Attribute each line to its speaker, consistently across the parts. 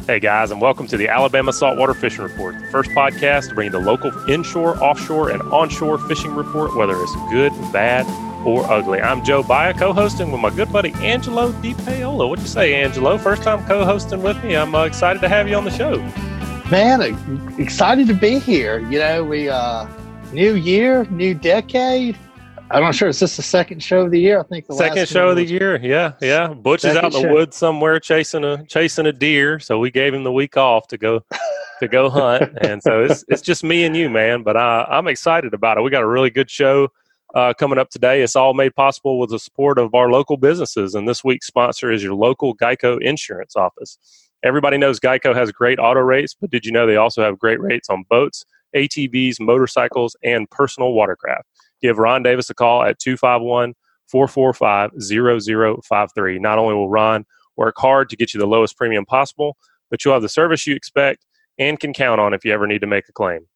Speaker 1: Hey guys, and welcome to the Alabama Saltwater Fishing Report, the first podcast to bring the local inshore, offshore, and onshore fishing report, whether it's good, bad, or ugly. I'm Joe Baya, co-hosting with my good buddy Angelo DePaola. What you say, Angelo? First time co-hosting with me. I'm excited to have you on the show.
Speaker 2: Man, excited to be here. You know, we new year, new decade. I'm not sure. Is this the second show of the year? I think the
Speaker 1: second show of the year. Yeah. Butch is out in the woods somewhere chasing a deer, so we gave him the week off to go hunt, and so it's just me and you, man. But I'm excited about it. We got a really good show coming up today. It's all made possible with the support of our local businesses, and this week's sponsor is your local Geico insurance office. Everybody knows Geico has great auto rates, but did you know they also have great rates on boats, ATVs, motorcycles, and personal watercraft? Give Ron Davis a call at 251-445-0053. Not only will Ron work hard to get you the lowest premium possible, but you'll have the service you expect and can count on if you ever need to make a claim.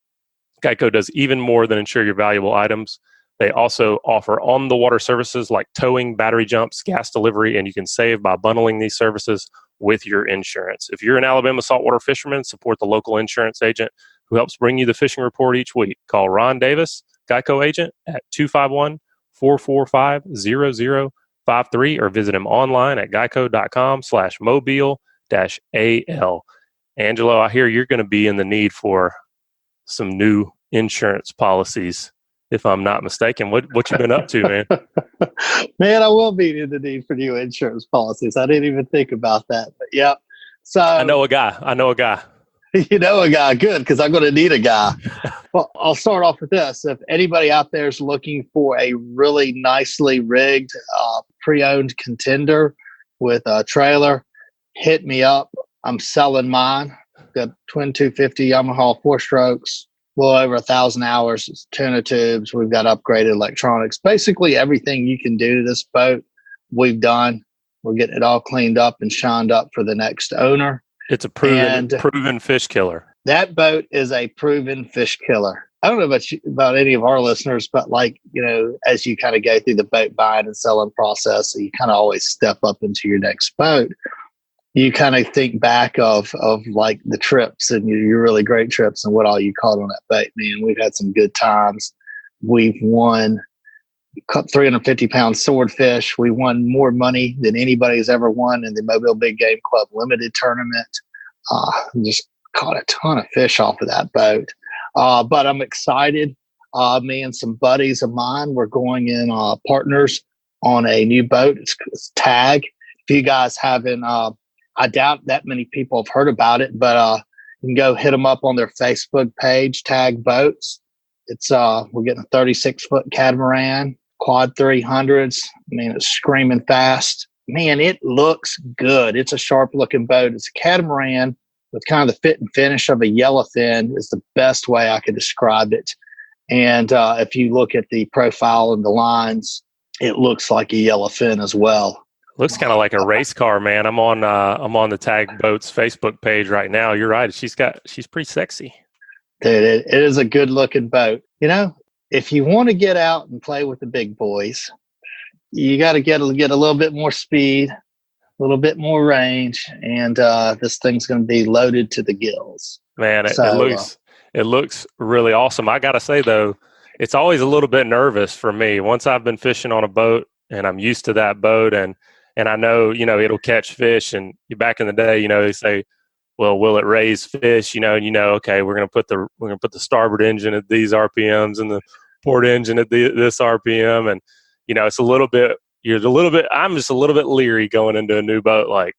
Speaker 1: Geico does even more than insure your valuable items. They also offer on-the-water services like towing, battery jumps, gas delivery, and you can save by bundling these services with your insurance. If you're an Alabama saltwater fisherman, support the local insurance agent who helps bring you the fishing report each week. Call Ron Davis, Geico agent, at 251-445-0053 or visit him online at geico.com/mobile-al. Angelo, I hear you're going to be in the need for some new insurance policies, if I'm not mistaken. What you been up to, man?
Speaker 2: Man, I will be in the need for new insurance policies. I didn't even think about that, but yeah. So
Speaker 1: I know a guy.
Speaker 2: You know a guy, good, because I'm going to need a guy. Well, I'll start off with this. If anybody out there is looking for a really nicely rigged, pre-owned contender with a trailer, hit me up. I'm selling mine. Got twin 250 Yamaha 4-strokes, well over 1,000 hours. It's tuna tubes. We've got upgraded electronics. Basically, everything you can do to this boat, we've done. We're getting it all cleaned up and shined up for the next owner.
Speaker 1: It's a proven fish killer.
Speaker 2: That boat is a proven fish killer. I don't know about any of our listeners, but as you kind of go through the boat buying and selling process, you kind of always step up into your next boat. You kind of think back of like the trips and your really great trips and what all you caught on that boat. Man, we've had some good times. We've won 350-pound swordfish. We won more money than anybody's ever won in the Mobile Big Game Club Limited tournament. Just caught a ton of fish off of that boat. But I'm excited. Me and some buddies of mine, we're going in partners on a new boat. It's Tag. If you guys haven't, I doubt that many people have heard about it, but you can go hit them up on their Facebook page, Tag Boats. It's we're getting a 36-foot catamaran, quad 300s. I mean, it's screaming fast. Man, it looks good. It's a sharp-looking boat. It's a catamaran with kind of the fit and finish of a yellowfin is the best way I could describe it. And if you look at the profile and the lines, it looks like a yellowfin as well.
Speaker 1: Looks kind of like a race car, man. I'm on the Tag Boats Facebook page right now. You're right. She's pretty sexy.
Speaker 2: Dude, it is a good-looking boat. You know, if you want to get out and play with the big boys, you got to get a little bit more speed, a little bit more range, and this thing's going to be loaded to the gills.
Speaker 1: Man, it looks really awesome. I got to say, though, it's always a little bit nervous for me. Once I've been fishing on a boat and I'm used to that boat and I know, it'll catch fish. And back in the day, they say, well, will it raise fish? Okay, we're going to put the starboard engine at these RPMs and the port engine at this RPM. And, it's I'm just a little bit leery going into a new boat. Like,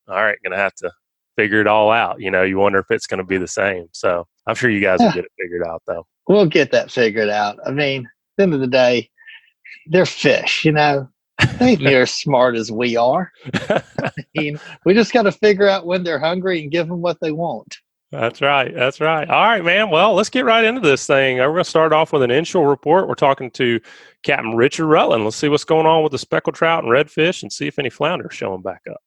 Speaker 1: all right, going to have to figure it all out. You wonder if it's going to be the same. So I'm sure you guys will get it figured out though.
Speaker 2: We'll get that figured out. I mean, at the end of the day, they're fish, They ain't near as smart as we are. I mean, we just got to figure out when they're hungry and give them what they want.
Speaker 1: That's right. All right, man. Well, let's get right into this thing. We're going to start off with an inshore report. We're talking to Captain Richard Rutland. Let's see what's going on with the speckled trout and redfish and see if any flounder are showing back up.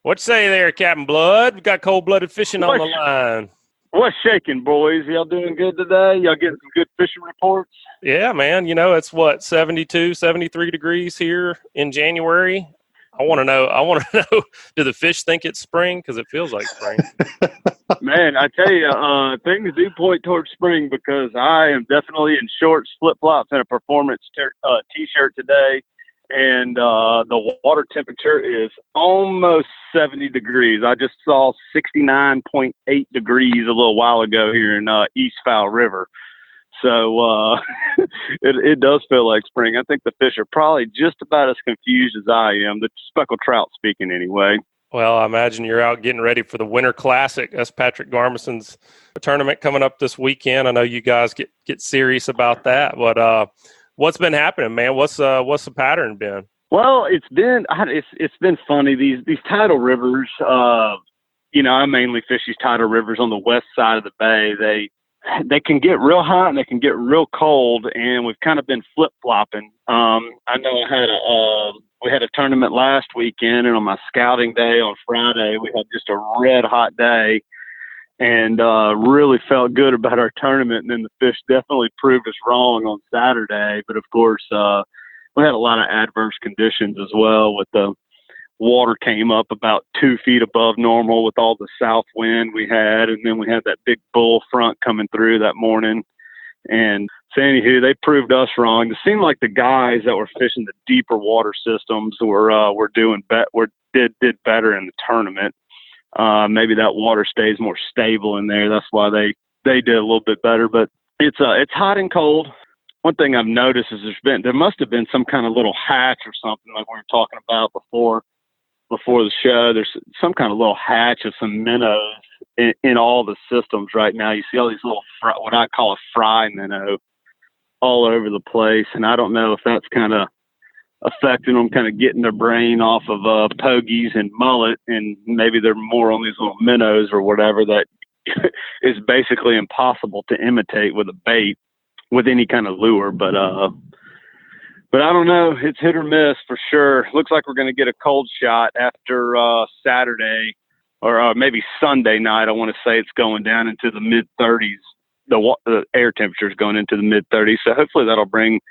Speaker 1: What you say there, Captain Blood? We got cold-blooded fishing on the line.
Speaker 3: What's shaking, boys? Y'all doing good today? Y'all getting some good fishing reports?
Speaker 1: Yeah, man. It's 72, 73 degrees here in January. I want to know. I want to know. Do the fish think it's spring? Because it feels like spring.
Speaker 3: Man, I tell you, things do point towards spring because I am definitely in shorts, flip flops, and a performance t-shirt today, and the water temperature is almost 70 degrees. I just saw 69.8 degrees a little while ago here in East Fowl River. So it does feel like spring. I think the fish are probably just about as confused as I am, the speckled trout speaking anyway.
Speaker 1: Well, I imagine you're out getting ready for the Winter Classic. That's Patrick Garmison's tournament coming up this weekend. I know you guys get serious about that. But what's been happening, man? What's the pattern been?
Speaker 3: Well, it's been funny. These tidal rivers. I mainly fish these tidal rivers on the west side of the bay. They can get real hot and they can get real cold, and we've kind of been flip-flopping. I know we had a tournament last weekend, and on my scouting day on Friday, we had just a red-hot day and really felt good about our tournament. And then the fish definitely proved us wrong on Saturday. But, of course, we had a lot of adverse conditions as well. With the water came up about 2 feet above normal with all the south wind we had, and then we had that big bull front coming through that morning. And so anywho, they proved us wrong. It seemed like the guys that were fishing the deeper water systems did better in the tournament. Maybe that water stays more stable in there. That's why they did a little bit better. But it's hot and cold. One thing I've noticed is there must have been some kind of little hatch or something like we were talking about before the show. There's some kind of little hatch of some minnows in all the systems right now. You see all these little what I call a fry minnow all over the place, and I don't know if that's kind of affecting them, kind of getting their brain off of pogies and mullet, and maybe they're more on these little minnows or whatever that is basically impossible to imitate with a bait with any kind of lure. But I don't know. It's hit or miss for sure. Looks like we're going to get a cold shot after Saturday or maybe Sunday night. I want to say it's going down into the mid-30s. The air temperature is going into the mid-30s. So hopefully that'll bring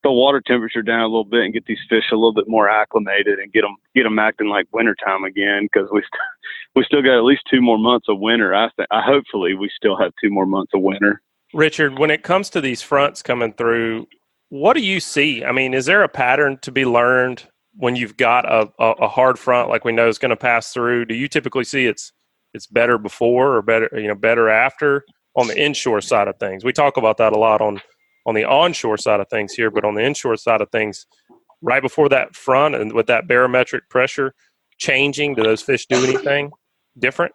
Speaker 3: the water temperature down a little bit and get these fish a little bit more acclimated and get them acting like wintertime again, because we still got at least 2 more months of winter. Hopefully we still have 2 more months of winter.
Speaker 1: Richard, when it comes to these fronts coming through, what do you see? I mean, is there a pattern to be learned when you've got a hard front like we know is going to pass through? Do you typically see it's better before or better after on the inshore side of things? We talk about that a lot on the onshore side of things here, but on the inshore side of things, right before that front and with that barometric pressure changing, do those fish do anything different?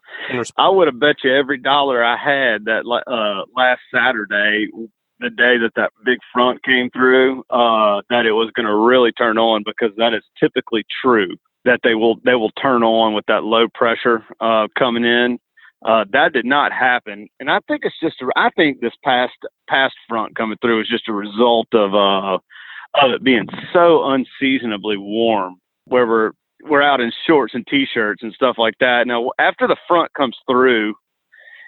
Speaker 3: I would have bet you every dollar I had that last Saturday, the day that big front came through, that it was going to really turn on, because that is typically true, that they will turn on with that low pressure coming in. That did not happen, and I think I think this past front coming through is just a result of it being so unseasonably warm, where we're out in shorts and t-shirts and stuff like that. Now, after the front comes through,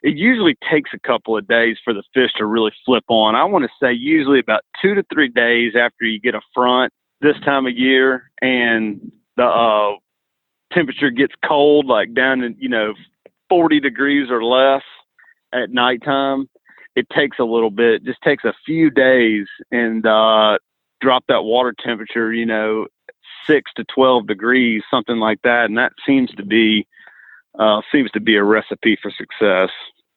Speaker 3: it usually takes a couple of days for the fish to really flip on. I want to say usually about 2 to 3 days after you get a front this time of year, and the temperature gets cold, like down in 40 degrees or less at nighttime. It takes a little bit, just takes a few days, and drop that water temperature, 6 to 12 degrees, something like that. And that seems to be a recipe for success.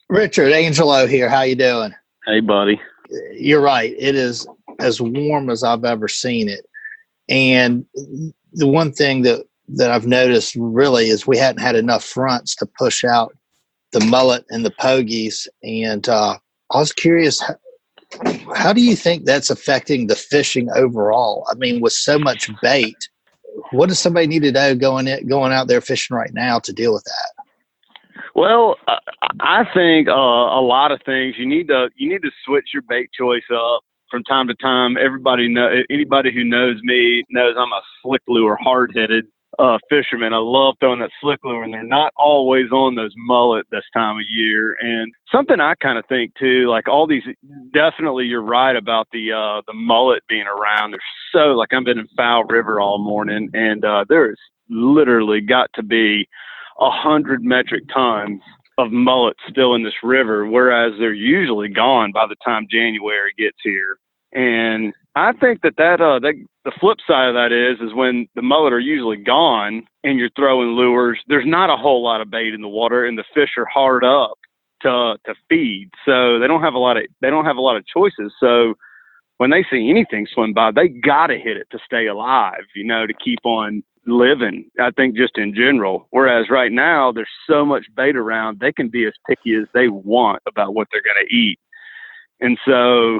Speaker 2: Richard, Angelo here. How you doing?
Speaker 3: Hey, buddy.
Speaker 2: You're right. It is as warm as I've ever seen it. And the one thing that I've noticed really is we hadn't had enough fronts to push out the mullet and the pogies. And I was curious, how do you think that's affecting the fishing overall? I mean, with so much bait, what does somebody need to know going out there fishing right now to deal with that?
Speaker 3: Well, I think a lot of things. You need to switch your bait choice up from time to time. Anybody who knows me knows I'm a slick lure, hard-headed. fishermen. I love throwing that slick lure, and they're not always on those mullet this time of year. And something I kind of think too, like all these, definitely you're right about the mullet being around. There's so, like, I've been in Foul River all morning, and there's literally got to be 100 metric tons of mullet still in this river, whereas they're usually gone by the time January gets here. And I think that the flip side of that is when the mullet are usually gone and you're throwing lures, there's not a whole lot of bait in the water, and the fish are hard up to feed, so they don't have a lot of choices. So when they see anything swim by, they gotta hit it to stay alive, to keep on living, I think, just in general. Whereas right now there's so much bait around, they can be as picky as they want about what they're going to eat. And so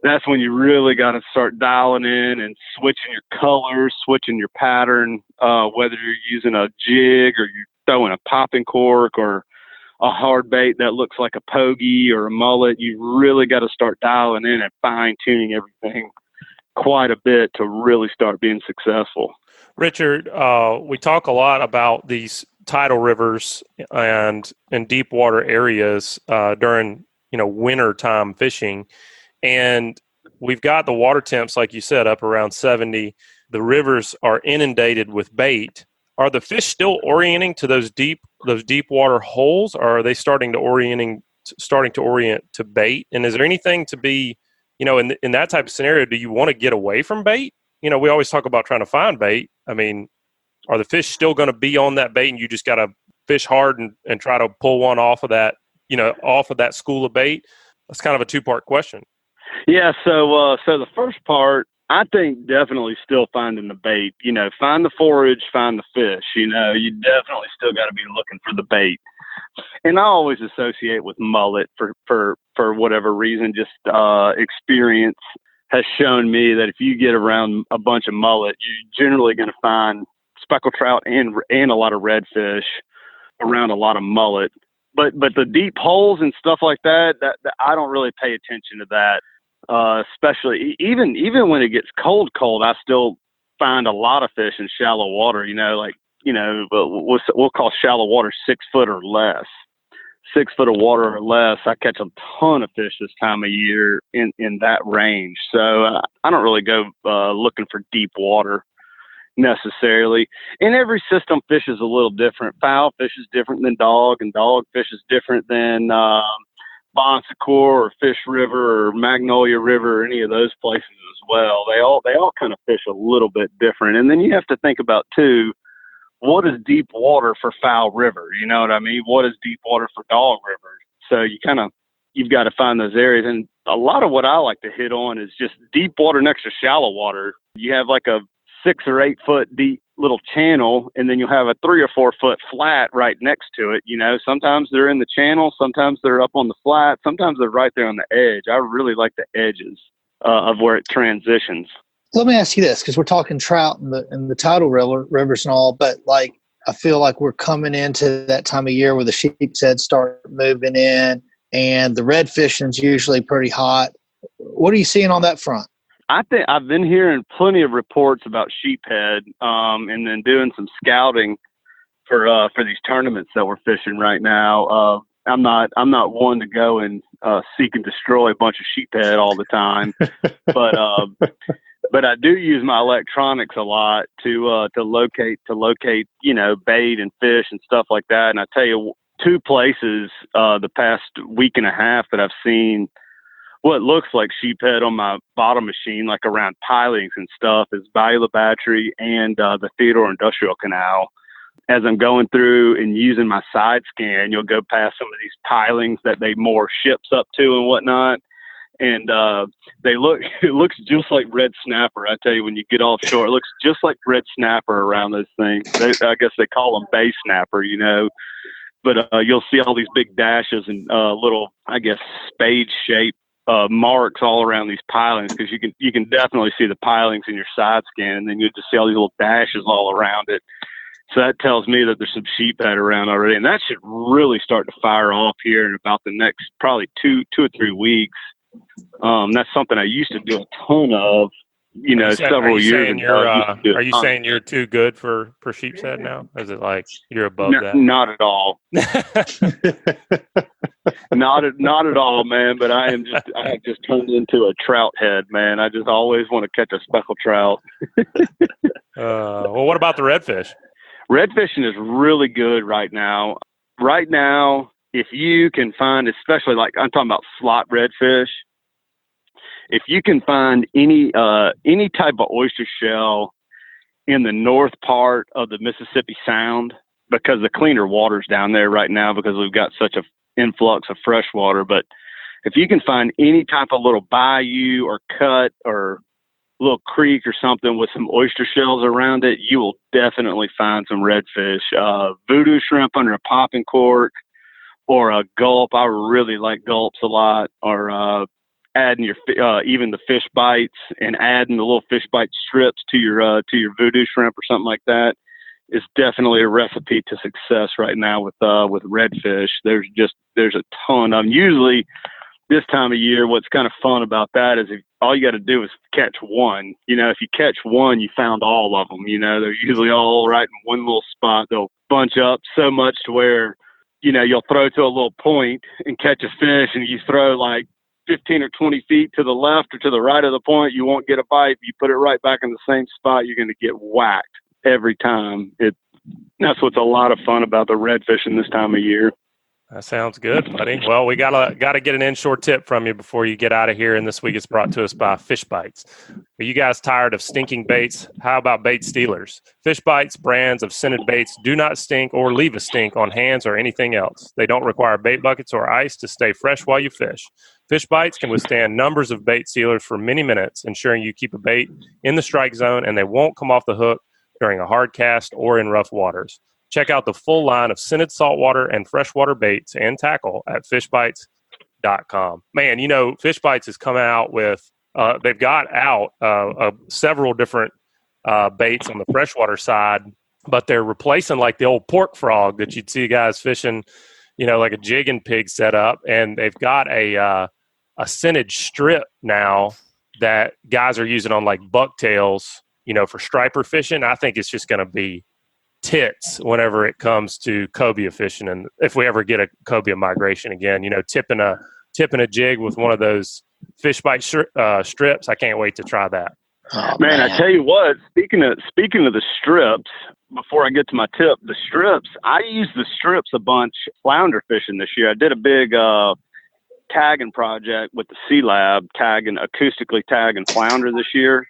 Speaker 3: that's when you really got to start dialing in and switching your colors, switching your pattern, whether you're using a jig or you're throwing a popping cork or a hard bait that looks like a pogie or a mullet. You really got to start dialing in and fine tuning everything quite a bit to really start being successful.
Speaker 1: Richard, we talk a lot about these tidal rivers and in deep water areas during winter time fishing, and we've got the water temps, like you said, up around 70. The rivers are inundated with bait. Are the fish still orienting to those deep water holes, or are they starting to orient to bait? And is there anything to be, in that type of scenario, do you want to get away from bait? We always talk about trying to find bait. I mean, are the fish still going to be on that bait, and you just got to fish hard and try to pull one off of that, off of that school of bait? That's kind of a two-part question.
Speaker 3: Yeah. So the first part, I think definitely still finding the bait, find the forage, find the fish, you definitely still got to be looking for the bait. And I always associate with mullet for whatever reason, just experience has shown me that if you get around a bunch of mullet, you're generally going to find speckled trout and a lot of redfish around a lot of mullet. But the deep holes and stuff like that I don't really pay attention to that. Especially even when it gets cold, I still find a lot of fish in shallow water, we'll call shallow water 6 foot or less. 6 foot of water or less, I catch a ton of fish this time of year in that range. So I don't really go looking for deep water necessarily. And every system fish is a little different. Fowl fish is different than dog, and dog fish is different than Bon Secours or Fish River or Magnolia River or any of those places as well. They all kind of fish a little bit different. And then you have to think about too, what is deep water for Foul River? You know what I mean? What is deep water for Dog River? So you've got to find those areas. And a lot of what I like to hit on is just deep water next to shallow water. You have like a 6 or 8 foot deep little channel, and then you'll have a 3 or 4 foot flat right next to it. Sometimes they're in the channel, sometimes they're up on the flat, sometimes they're right there on the edge. I really like the edges of where it transitions.
Speaker 2: Let me ask you this, because we're talking trout and the tidal rivers and all, but like I feel like we're coming into that time of year where the sheep's heads start moving in, and the red fishing's usually pretty hot. What are you seeing on that front?
Speaker 3: I think I've been hearing plenty of reports about sheephead, and then doing some scouting for these tournaments that we're fishing right now. I'm not one to go and seek and destroy a bunch of sheephead all the time, but I do use my electronics a lot to locate bait and fish and stuff like that. And I tell you, 2 places the past week and a half that I've seen what looks like sheephead on my bottom machine, like around pilings and stuff, is Beulah Battery and the Theodore Industrial Canal. As I'm going through and using my side scan, you'll go past some of these pilings that they moor ships up to and whatnot. And it looks just like red snapper. I tell you, when you get offshore, it looks just like red snapper around those things. I guess they call them bay snapper, but you'll see all these big dashes and little, I guess, spade-shaped marks all around these pilings, because you can definitely see the pilings in your side scan, and then you just see all these little dashes all around it. So that tells me that there's some sheephead around already, and that should really start to fire off here in about the next probably 2 or 3 weeks. That's something I used to do a ton of several years ago.
Speaker 1: Are you saying you're too good for sheepshead now? Is it like you're above that?
Speaker 3: Not at all. Not at all, man. But I have just turned into a trout head, man. I just always want to catch a speckled trout.
Speaker 1: Well, what about the redfish?
Speaker 3: Redfishing is really good right now. Right now, if you can find, especially like I'm talking about slot redfish, if you can find any type of oyster shell in the north part of the Mississippi Sound, because the cleaner water's down there right now because we've got such an influx of fresh water. But if you can find any type of little bayou or cut or little creek or something with some oyster shells around it, you will definitely find some redfish. Voodoo shrimp under a popping cork or a gulp. I really like gulps a lot. Or adding your even the fish bites and adding the little fish bite strips to your voodoo shrimp or something like that is definitely a recipe to success right now with redfish. There's a ton of them. Usually this time of year, what's kind of fun about that is all you got to do is catch one. If you catch one, you found all of them. They're usually all right in one little spot. They'll bunch up so much to where, you'll throw to a little point and catch a fish, and you throw like 15 or 20 feet to the left or to the right of the point, you won't get a bite. You put it right back in the same spot, you're going to get whacked every time. That's what's a lot of fun about the redfishing this time of year.
Speaker 1: That sounds good, buddy. Well, we gotta get an inshore tip from you before you get out of here. And this week it's brought to us by Fishbites. Are you guys tired of stinking baits? How about bait stealers? Fishbites brands of scented baits do not stink or leave a stink on hands or anything else. They don't require bait buckets or ice to stay fresh while you fish. Fishbites can withstand numbers of bait stealers for many minutes, ensuring you keep a bait in the strike zone and they won't come off the hook during a hard cast or in rough waters. Check out the full line of scented saltwater and freshwater baits and tackle at fishbites.com. Man, Fishbites has come out with, they've got out several different baits on the freshwater side, but they're replacing like the old pork frog that you'd see guys fishing, like a jig and pig setup. And they've got a scented strip now that guys are using on like bucktails, for striper fishing. I think it's just going to be tits whenever it comes to cobia fishing, and if we ever get a cobia migration again, tipping a jig with one of those fish bite strips. I can't wait to try that.
Speaker 2: Oh,
Speaker 3: man, I tell you what, speaking of the strips, before I get to my tip, the strips, I used the strips a bunch flounder fishing this year. I did a big tagging project with the Sea Lab, acoustically tagging flounder this year,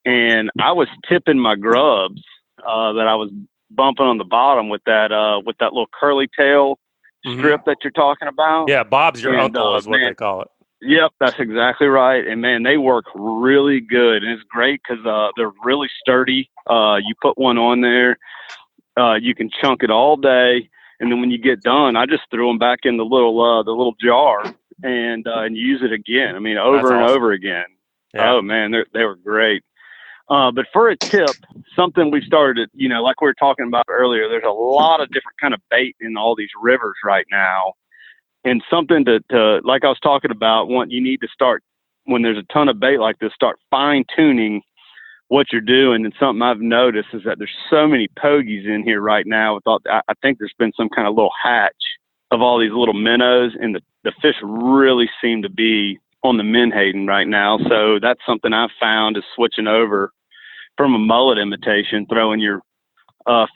Speaker 3: and I was tipping my grubs that I was bumping on the bottom with that little curly tail strip that you're talking about.
Speaker 1: Yeah, Bob's your uncle is what they call it.
Speaker 3: Yep, that's exactly right. And man, they work really good, and it's great because they're really sturdy. You put one on there, you can chunk it all day, and then when you get done, I just threw them back in the little jar and use it again. I mean, over and over again. Yeah. Oh man, they were great. But for a tip, something we've started, like we were talking about earlier, there's a lot of different kind of bait in all these rivers right now. And something to like I was talking about, you need to start, when there's a ton of bait like this, start fine tuning what you're doing. And something I've noticed is that there's so many pogies in here right now. I think there's been some kind of little hatch of all these little minnows, and the fish really seem to be on the menhaden right now. So that's something I've found is switching over from a mullet imitation, throwing your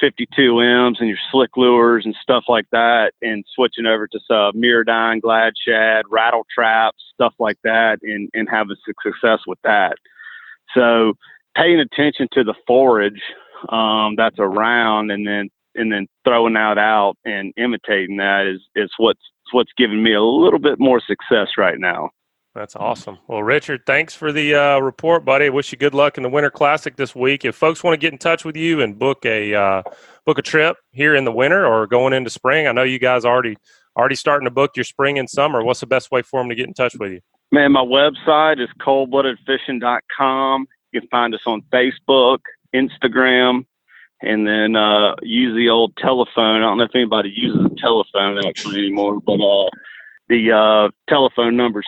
Speaker 3: 52 M's and your slick lures and stuff like that, and switching over to some Mirrodine, glad shad, rattle traps, stuff like that, and having success with that. So paying attention to the forage that's around, and then throwing that out and imitating that is what's giving me a little bit more success right now.
Speaker 1: That's awesome. Well, Richard, thanks for the report, buddy. I wish you good luck in the Winter Classic this week. If folks want to get in touch with you and book a trip here in the winter or going into spring, I know you guys are already starting to book your spring and summer. What's the best way for them to get in touch with you?
Speaker 3: Man, my website is coldbloodedfishing.com. You can find us on Facebook, Instagram, and then use the old telephone. I don't know if anybody uses a telephone actually anymore, but the telephone number is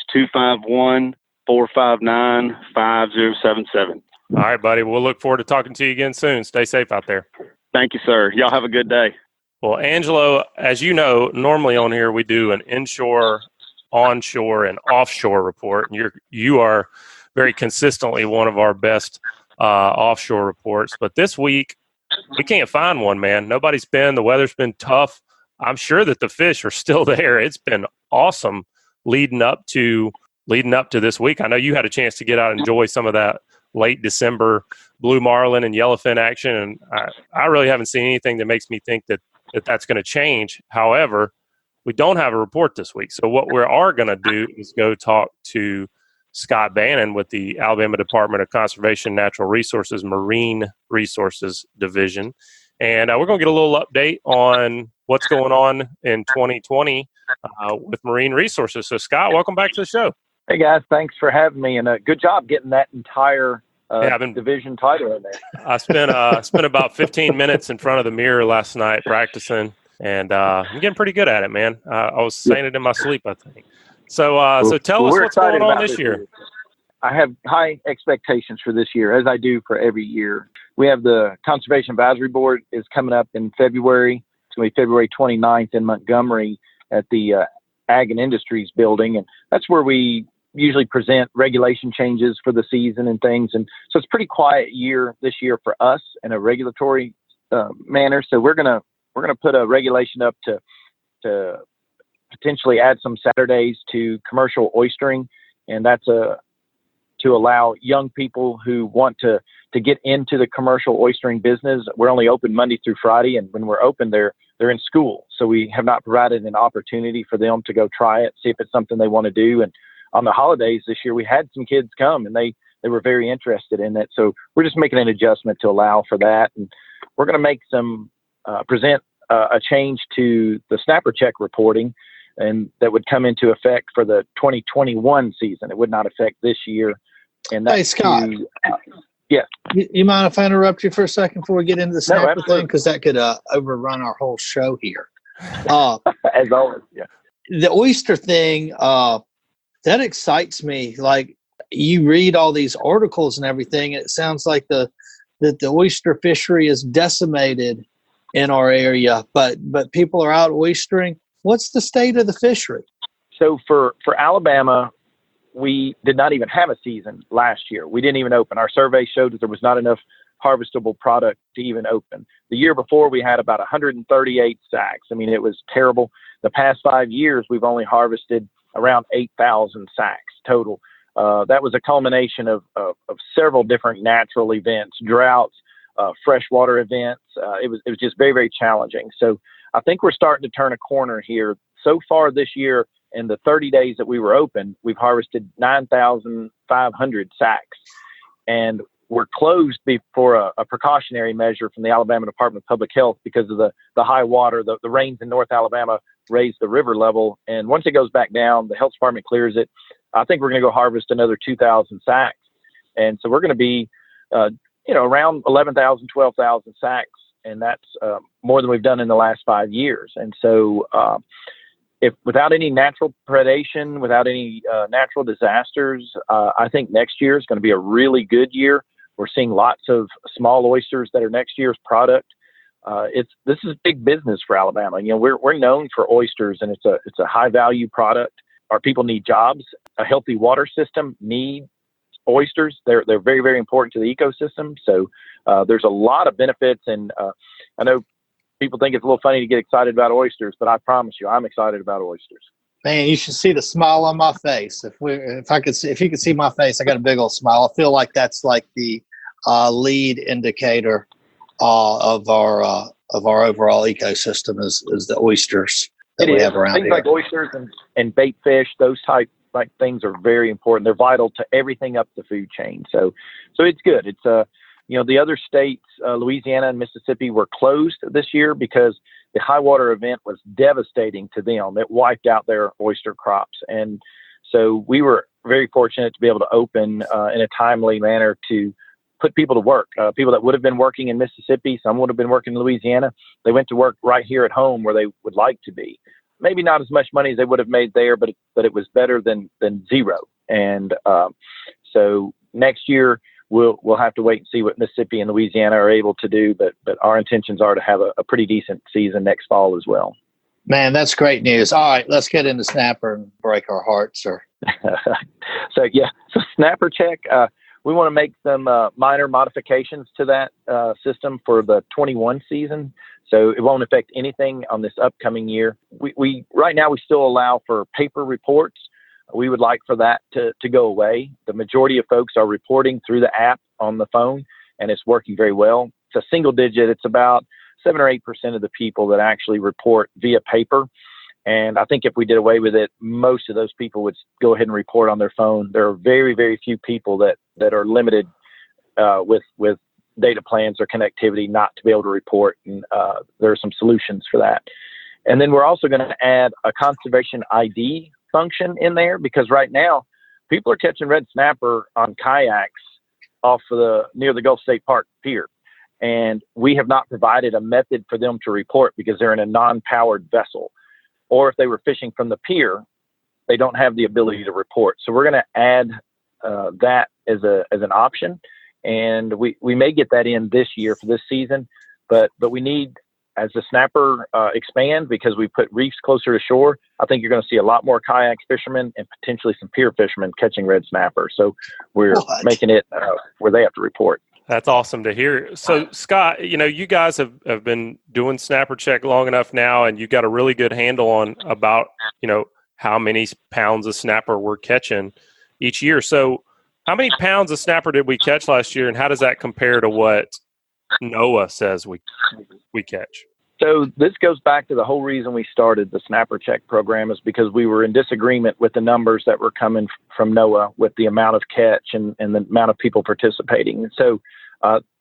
Speaker 3: 251-459-5077.
Speaker 1: All right, buddy. We'll look forward to talking to you again soon. Stay safe out there.
Speaker 3: Thank you, sir. Y'all have a good day.
Speaker 1: Well, Angelo, as you know, normally on here we do an inshore, onshore, and offshore report. And you are very consistently one of our best offshore reports. But this week, we can't find one, man. Nobody's been. The weather's been tough. I'm sure that the fish are still there. It's been awesome leading up to this week. I know you had a chance to get out and enjoy some of that late December blue marlin and yellowfin action, and I really haven't seen anything that makes me think that that's going to change. However, we don't have a report this week. So what we are going to do is go talk to Scott Bannon with the Alabama Department of Conservation, Natural Resources, Marine Resources Division. And we're going to get a little update on what's going on in 2020 with marine resources. So, Scott, welcome back to the show.
Speaker 4: Hey, guys. Thanks for having me. And good job getting that entire division title in there.
Speaker 1: I spent about 15 minutes in front of the mirror last night practicing, and I'm getting pretty good at it, man. I was saying it in my sleep, I think. So tell us what's going on this year.
Speaker 4: I have high expectations for this year, as I do for every year. We have the Conservation Advisory Board is coming up in February. It's going to be February 29th in Montgomery at the Ag and Industries building. And that's where we usually present regulation changes for the season and things. And so it's a pretty quiet year this year for us in a regulatory manner. So we're going to put a regulation up to potentially add some Saturdays to commercial oystering. And that's to allow young people who want to get into the commercial oystering business. We're only open Monday through Friday, and when we're open, they're in school. So we have not provided an opportunity for them to go try it, see if it's something they want to do. And on the holidays this year, we had some kids come, and they were very interested in it. So we're just making an adjustment to allow for that. And we're going to make present a change to the snapper check reporting, and that would come into effect for the 2021 season. It would not affect this year. And
Speaker 2: hey, Scott.
Speaker 4: Yeah.
Speaker 2: You mind if I interrupt you for a second before we get into the snapper thing? Because that could overrun our whole show here.
Speaker 4: As always, yeah.
Speaker 2: The oyster thing, that excites me. Like, you read all these articles and everything, it sounds like that the oyster fishery is decimated in our area, but people are out oystering. What's the state of the fishery?
Speaker 4: So for Alabama, we did not even have a season last year. We didn't even open. Our survey showed that there was not enough harvestable product to even open. The year before, we had about 138 sacks. I mean, it was terrible. The past 5 years, we've only harvested around 8,000 sacks total. That was a culmination of several different natural events, droughts, freshwater events. It was just very, very challenging. So I think we're starting to turn a corner here. So far this year, in the 30 days that we were open, we've harvested 9,500 sacks. And we're closed for a precautionary measure from the Alabama Department of Public Health because of the high water. The rains in North Alabama raised the river level. And once it goes back down, the health department clears it. I think we're going to go harvest another 2,000 sacks. And so we're going to be, around 11,000, 12,000 sacks. And that's more than we've done in the last 5 years. And so if without any natural predation, without any natural disasters, I think next year is going to be a really good year. We're seeing lots of small oysters that are next year's product. This is big business for Alabama. You know, we're known for oysters, and it's a high value product. Our people need jobs. A healthy water system needs oysters. They're very, very important to the ecosystem. So there's a lot of benefits, and I know people think it's a little funny to get excited about oysters, but I promise you, I'm excited about oysters.
Speaker 2: Man, you should see the smile on my face. If you could see my face, I got a big old smile. I feel like that's like the lead indicator of our overall ecosystem is the oysters that we have around
Speaker 4: things
Speaker 2: here.
Speaker 4: Like oysters and bait fish, those type like things are very important. They're vital to everything up the food chain. So it's good. It's the other states, Louisiana and Mississippi, were closed this year because the high water event was devastating to them. It wiped out their oyster crops. And so we were very fortunate to be able to open in a timely manner to put people to work. People that would have been working in Mississippi, some would have been working in Louisiana. They went to work right here at home where they would like to be. Maybe not as much money as they would have made there, but it was better than zero. And so next year, we'll have to wait and see what Mississippi and Louisiana are able to do. But our intentions are to have a pretty decent season next fall as well.
Speaker 2: Man, that's great news. All right, let's get into snapper and break our hearts, sir.
Speaker 4: So snapper check. We want to make some minor modifications to that system for the 21 season. So it won't affect anything on this upcoming year. We right now, we still allow for paper reports. We would like for that to go away. The majority of folks are reporting through the app on the phone, and it's working very well. It's a single digit. It's about 7 or 8% of the people that actually report via paper. And I think if we did away with it, most of those people would go ahead and report on their phone. There are very, very few people that are limited with data plans or connectivity not to be able to report. And there are some solutions for that. And then we're also going to add a conservation ID function in there, because right now people are catching red snapper on kayaks off of near the Gulf State Park Pier. And we have not provided a method for them to report because they're in a non-powered vessel. Or if they were fishing from the pier, they don't have the ability to report. So we're going to add that as an option. And we may get that in this year for this season, but we need, as the snapper expands, because we put reefs closer to shore, I think you're going to see a lot more kayak fishermen and potentially some pier fishermen catching red snapper. So we're making it where they have to report.
Speaker 1: That's awesome to hear. So, Scott, you guys have been doing snapper check long enough now, and you've got a really good handle on about, how many pounds of snapper we're catching each year. So how many pounds of snapper did we catch last year, and how does that compare to what NOAA says we catch?
Speaker 4: So this goes back to the whole reason we started the snapper check program, is because we were in disagreement with the numbers that were coming from NOAA with the amount of catch and the amount of people participating. And so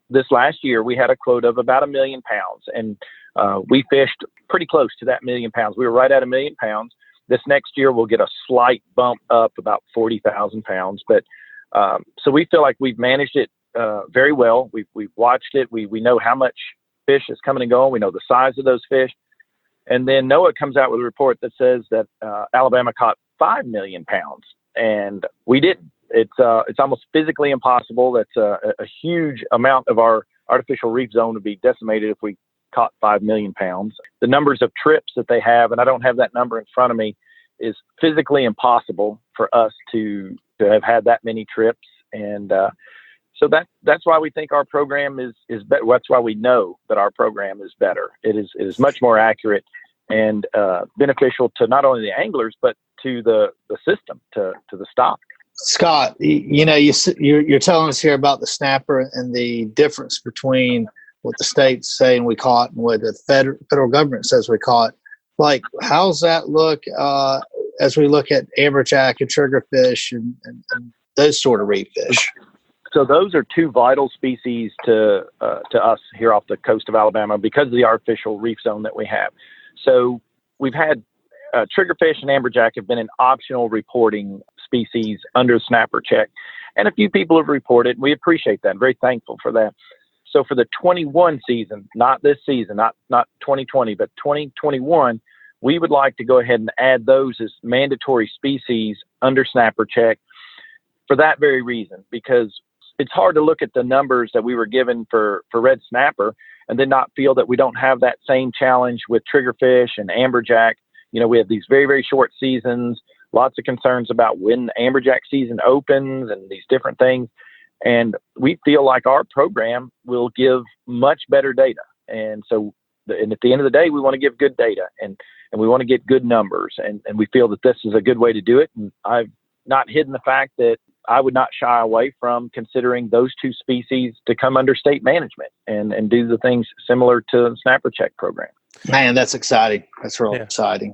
Speaker 4: this last year we had a quota of about 1 million pounds, and we fished pretty close to that 1 million pounds. We were right at 1 million pounds. This next year we'll get a slight bump up, about 40,000 pounds. But so we feel like we've managed it very well. We've watched it. We know how much fish is coming and going. We know the size of those fish. And then NOAA comes out with a report that says that Alabama caught 5 million pounds, and we didn't. It's almost physically impossible. That's a huge amount of our artificial reef zone would be decimated if we caught 5 million pounds. The numbers of trips that they have, and I don't have that number in front of me, is physically impossible for us to have had that many trips. And so that's why we think our program is better. That's why we know that our program is better. It is much more accurate and beneficial to not only the anglers, but to the system, to the stock.
Speaker 2: Scott, you're telling us here about the snapper and the difference between what the state's saying we caught and what the federal government says we caught. Like, how's that look as we look at amberjack and triggerfish and those sort of reef fish?
Speaker 4: So those are two vital species to us here off the coast of Alabama because of the artificial reef zone that we have. So we've had triggerfish and amberjack have been an optional reporting species under snapper check, and a few people have reported. We appreciate that. I'm very thankful for that. So for the 21 season, not this season, not 2020, but 2021, we would like to go ahead and add those as mandatory species under snapper check for that very reason, because it's hard to look at the numbers that we were given for red snapper and then not feel that we don't have that same challenge with triggerfish and amberjack. We have these very, very short seasons, lots of concerns about when the amberjack season opens and these different things. And we feel like our program will give much better data. And so, and at the end of the day, we want to give good data and we want to get good numbers. And we feel that this is a good way to do it. And I've not hidden the fact that I would not shy away from considering those two species to come under state management and do the things similar to the snapper check program.
Speaker 2: Man, that's exciting. That's real exciting.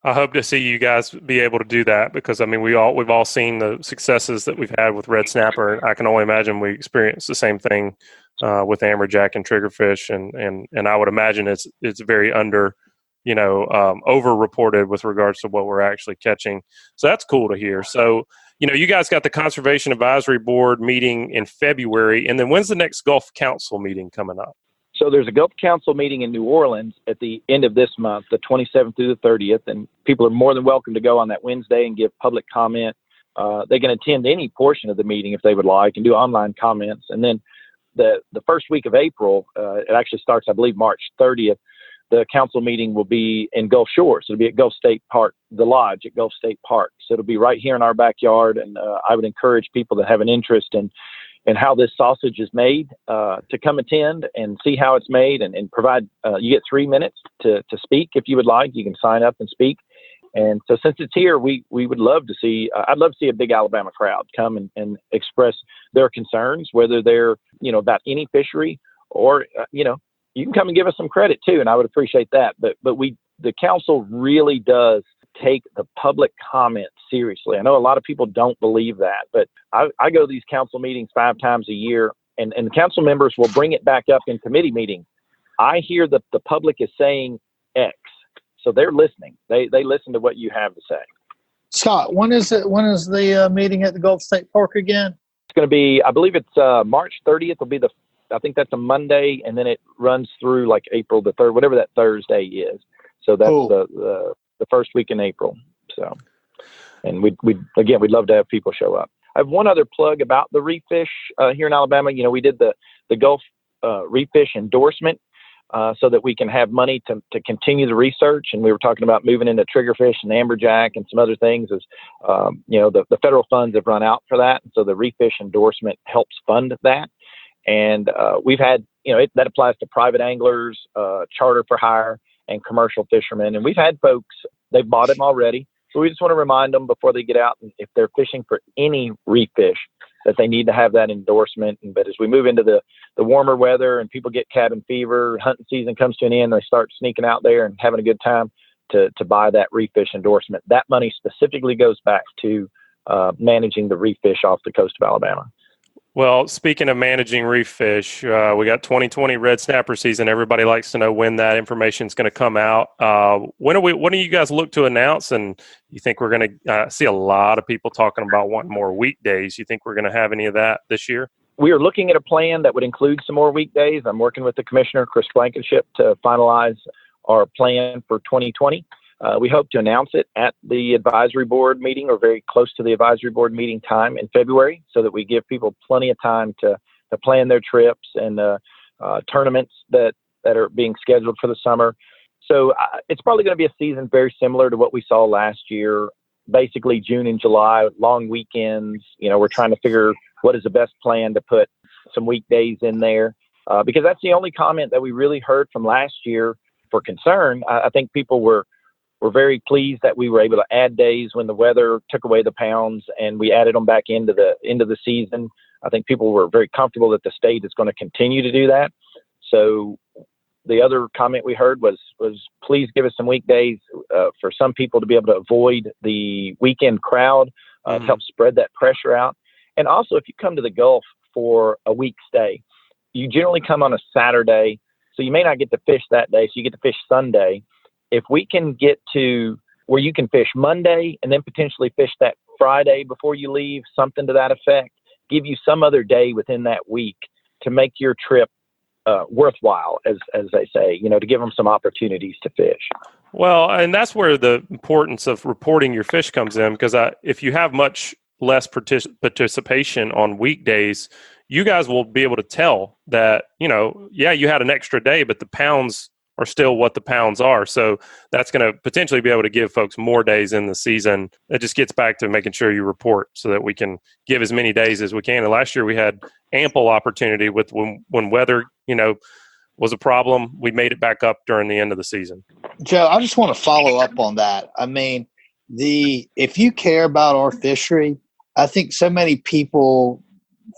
Speaker 1: I hope to see you guys be able to do that because, we've all seen the successes that we've had with red snapper. I can only imagine we experience the same thing with amberjack and triggerfish, and I would imagine it's very over-reported with regards to what we're actually catching. So that's cool to hear. So, you guys got the Conservation Advisory Board meeting in February, and then when's the next Gulf Council meeting coming up?
Speaker 4: So there's a Gulf Council meeting in New Orleans at the end of this month, the 27th through the 30th, and people are more than welcome to go on that Wednesday and give public comment they can attend any portion of the meeting if they would like and do online comments. And then the first week of April, it actually starts, I believe, March 30th. The council meeting will be in Gulf Shore. So it'll be at Gulf State Park, the lodge at Gulf State Park. So it'll be right here in our backyard. And I would encourage people that have an interest in how this sausage is made to come attend and see how it's made and provide, you get 3 minutes to speak if you would like. You can sign up and speak. And so since it's here, we would love to see, I'd love to see a big Alabama crowd come and express their concerns, whether they're, about any fishery or, you can come and give us some credit too. And I would appreciate that. But the council really does take the public comment seriously. I know a lot of people don't believe that, but I go to these council meetings 5 times a year, and the council members will bring it back up in committee meetings. I hear that the public is saying X. So they're listening. They listen to what you have to say.
Speaker 2: Scott, when is the meeting at the Gulf State Park again?
Speaker 4: It's going to be, I believe it's March 30th will be I think that's a Monday, and then it runs through like April the 3rd, whatever that Thursday is. So that's cool. the first week in April. So, and we'd love to have people show up. I have one other plug about the reef fish here in Alabama. We did the Gulf reef fish endorsement so that we can have money to continue the research. And we were talking about moving into triggerfish and amberjack and some other things as, the federal funds have run out for that. And so the reef fish endorsement helps fund that. And we've had, that applies to private anglers, charter for hire, and commercial fishermen. And we've had folks, they've bought them already. So we just want to remind them before they get out, if they're fishing for any reef fish, that they need to have that endorsement. But as we move into the warmer weather and people get cabin fever, hunting season comes to an end, they start sneaking out there and having a good time to buy that reef fish endorsement. That money specifically goes back to managing the reef fish off the coast of Alabama.
Speaker 1: Well, speaking of managing reef fish, we got 2020 red snapper season. Everybody likes to know when that information is going to come out. When do you guys look to announce? And you think we're going to see a lot of people talking about wanting more weekdays? You think we're going to have any of that this year?
Speaker 4: We are looking at a plan that would include some more weekdays. I'm working with the commissioner, Chris Blankenship, to finalize our plan for 2020. We hope to announce it at the advisory board meeting or very close to the advisory board meeting time in February, so that we give people plenty of time to plan their trips and tournaments that are being scheduled for the summer. So it's probably going to be a season very similar to what we saw last year, basically June and July, long weekends. We're trying to figure what is the best plan to put some weekdays in there because that's the only comment that we really heard from last year for concern. I think people were very pleased that we were able to add days when the weather took away the pounds, and we added them back into the season. I think people were very comfortable that the state is going to continue to do that. So the other comment we heard was please give us some weekdays for some people to be able to avoid the weekend crowd, to help spread that pressure out. And also, if you come to the Gulf for a week stay, you generally come on a Saturday, so you may not get to fish that day, so you get to fish Sunday. If we can get to where you can fish Monday and then potentially fish that Friday before you leave, something to that effect, give you some other day within that week to make your trip worthwhile, as they say, to give them some opportunities to fish.
Speaker 1: Well, and that's where the importance of reporting your fish comes in, because if you have much less participation on weekdays, you guys will be able to tell that, you had an extra day, but the pounds are still what the pounds are. So that's going to potentially be able to give folks more days in the season. It just gets back to making sure you report so that we can give as many days as we can. And last year we had ample opportunity with when weather, was a problem. We made it back up during the end of the season.
Speaker 2: Joe, I just want to follow up on that. I mean, if you care about our fishery, I think so many people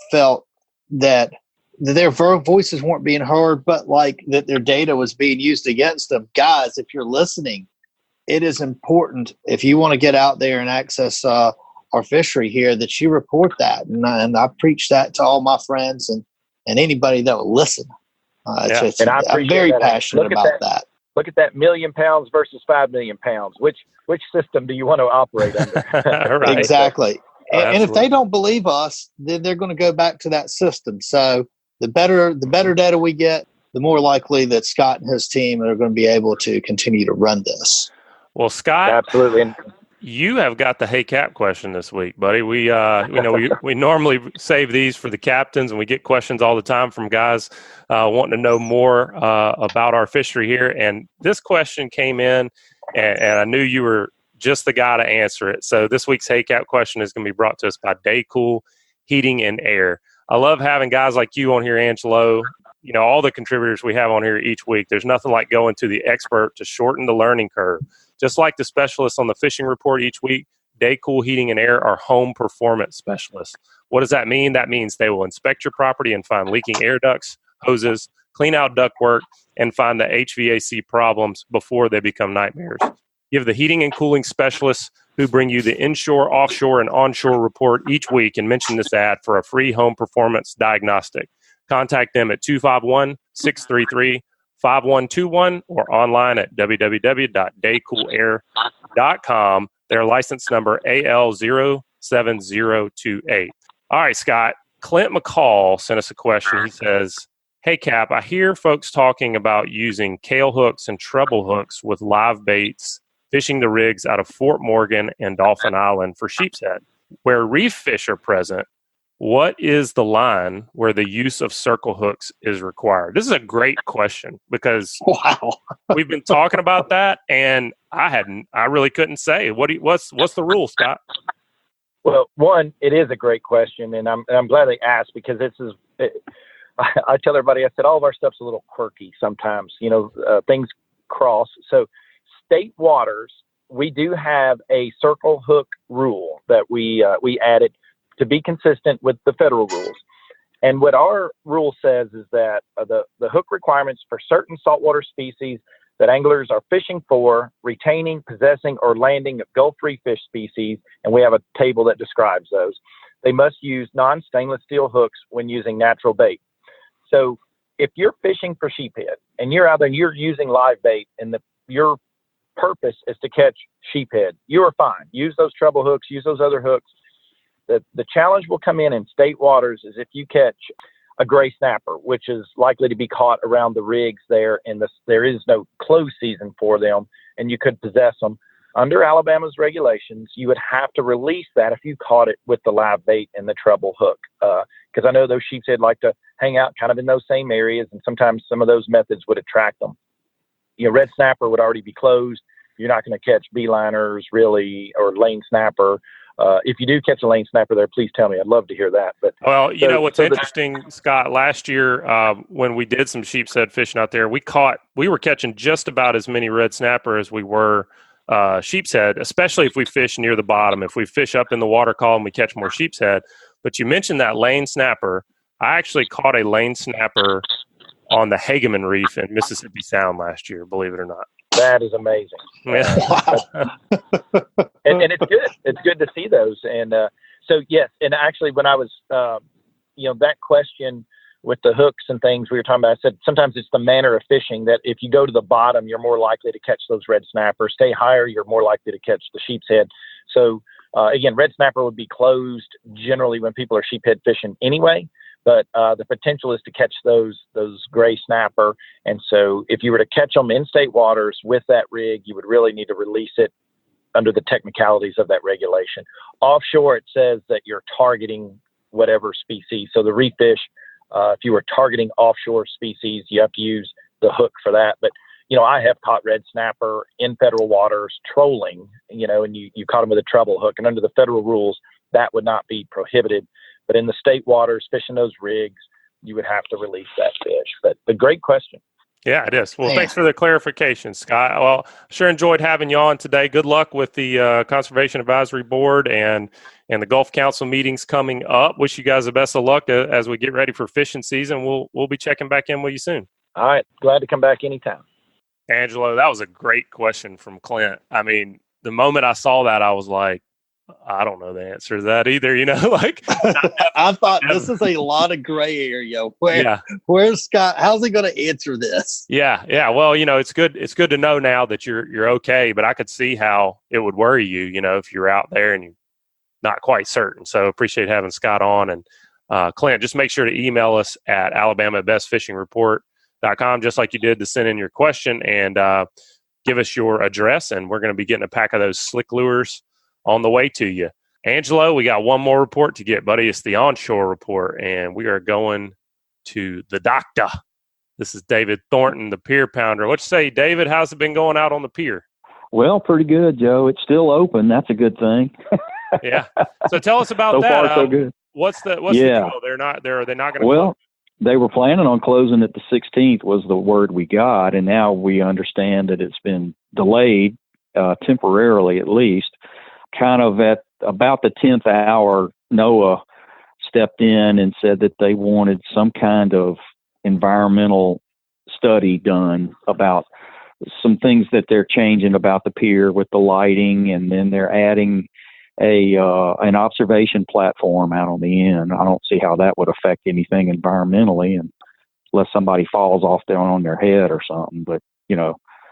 Speaker 2: felt that their voices weren't being heard, but like that their data was being used against them. Guys, if you're listening, it is important, if you want to get out there and access our fishery here, that you report that. And I preach that to all my friends and anybody that will listen. I'm very passionate about that.
Speaker 4: Look at that 1 million pounds versus 5 million pounds. Which system do you want to operate under?
Speaker 2: Right. Exactly. And if they don't believe us, then they're going to go back to that system. So the better data we get, the more likely that Scott and his team are going to be able to continue to run this.
Speaker 1: Well, Scott,
Speaker 4: absolutely.
Speaker 1: You have got the Hey Cap question this week, buddy. We we normally save these for the captains, and we get questions all the time from guys wanting to know more about our fishery here. And this question came in, and I knew you were just the guy to answer it. So this week's Hey Cap question is going to be brought to us by Daycool Heating and Air. I love having guys like you on here, Angelo. You know, all the contributors we have on here each week. There's nothing like going to the expert to shorten the learning curve. Just like the specialists on the fishing report each week, Daycool Heating and Air are home performance specialists. What does that mean? That means they will inspect your property and find leaking air ducts, hoses, clean out ductwork, and find the HVAC problems before they become nightmares. Give the heating and cooling specialists who bring you the inshore, offshore, and onshore report each week and mention this ad for a free home performance diagnostic. Contact them at 251-633-5121 or online at www.daycoolair.com. Their license number AL07028. All right, Scott. Clint McCall sent us a question. He says, "Hey, Cap, I hear folks talking about using kale hooks and treble hooks with live baits, fishing the rigs out of Fort Morgan and Dolphin Island for sheepshead. Where reef fish are present, what is the line where the use of circle hooks is required?" This is a great question because we've been talking about that, and I really couldn't say. What's the rule, Scott?
Speaker 4: Well, one, it is a great question, and I'm glad they asked because I tell everybody, I said all of our stuff's a little quirky sometimes. Things cross. So, state waters, we do have a circle hook rule that we added to be consistent with the federal rules. And what our rule says is that the hook requirements for certain saltwater species that anglers are fishing for, retaining, possessing, or landing of Gulf Reef fish species, and we have a table that describes those, they must use non-stainless steel hooks when using natural bait. So if you're fishing for sheephead and you're out there and you're using live bait and your purpose is to catch sheephead, you are fine. Use those treble hooks, use those other hooks. The challenge will come in state waters is if you catch a gray snapper, which is likely to be caught around the rigs there, and there is no close season for them, and you could possess them. Under Alabama's regulations, you would have to release that if you caught it with the live bait and the treble hook, because I know those sheepshead like to hang out kind of in those same areas, and sometimes some of those methods would attract them. Red snapper would already be closed. You're not going to catch beeliners really, or lane snapper. If you do catch a lane snapper there, please tell me. I'd love to hear that. But
Speaker 1: what's interesting, Scott, last year when we did some sheepshead fishing out there, we were catching just about as many red snapper as we were sheepshead, especially if we fish near the bottom. If we fish up in the water column, we catch more sheepshead. But you mentioned that lane snapper. I actually caught a lane snapper on the Hageman Reef in Mississippi Sound last year, believe it or not.
Speaker 4: That is amazing. And it's good. It's good to see those. And so, yes. And actually, when I was, that question with the hooks and things we were talking about, I said sometimes it's the manner of fishing that if you go to the bottom, you're more likely to catch those red snappers. Stay higher, you're more likely to catch the sheepshead. So, again, red snapper would be closed generally when people are sheephead fishing anyway. But the potential is to catch those gray snapper. And so if you were to catch them in state waters with that rig, you would really need to release it under the technicalities of that regulation. Offshore, it says that you're targeting whatever species. So the reef fish, if you were targeting offshore species, you have to use the hook for that. But, I have caught red snapper in federal waters trolling, and you caught them with a treble hook. And under the federal rules, that would not be prohibited. But in the state waters, fishing those rigs, you would have to release that fish. But a great question.
Speaker 1: Yeah, it is. Well, thanks for the clarification, Scott. Well, sure enjoyed having you on today. Good luck with the Conservation Advisory Board and the Gulf Council meetings coming up. Wish you guys the best of luck as we get ready for fishing season. We'll be checking back in with you soon.
Speaker 4: All right. Glad to come back anytime.
Speaker 1: Angelo, that was a great question from Clint. I mean, the moment I saw that, I was like, I don't know the answer to that either.
Speaker 2: I thought this is a lot of gray area. Where's Scott? How's he going to answer this?
Speaker 1: Yeah. Well, it's good. It's good to know now that you're okay. But I could see how it would worry you. If you're out there and you're not quite certain. So appreciate having Scott on. And Clint, just make sure to email us at alabamabestfishingreport.com, just like you did to send in your question, and give us your address. And we're going to be getting a pack of those slick lures on the way to you. Angelo, we got one more report to get, buddy. It's the onshore report, and we are going to the doctor. This is David Thornton, the Pier Pounder. What you say, David? How's it been going out on the pier?
Speaker 5: Well, pretty good, Joe. It's still open. That's a good thing.
Speaker 1: Yeah. So tell us about
Speaker 5: so
Speaker 1: that.
Speaker 5: Far, so good.
Speaker 1: What's the deal? Are they not going to
Speaker 5: Well, they were planning on closing it the 16th was the word we got, and now we understand that it's been delayed temporarily at least. Kind of at about the 10th hour, NOAA stepped in and said that they wanted some kind of environmental study done about some things that they're changing about the pier with the lighting, and then they're adding an observation platform out on the end. I don't see how that would affect anything environmentally, and unless somebody falls off there on their head or something. But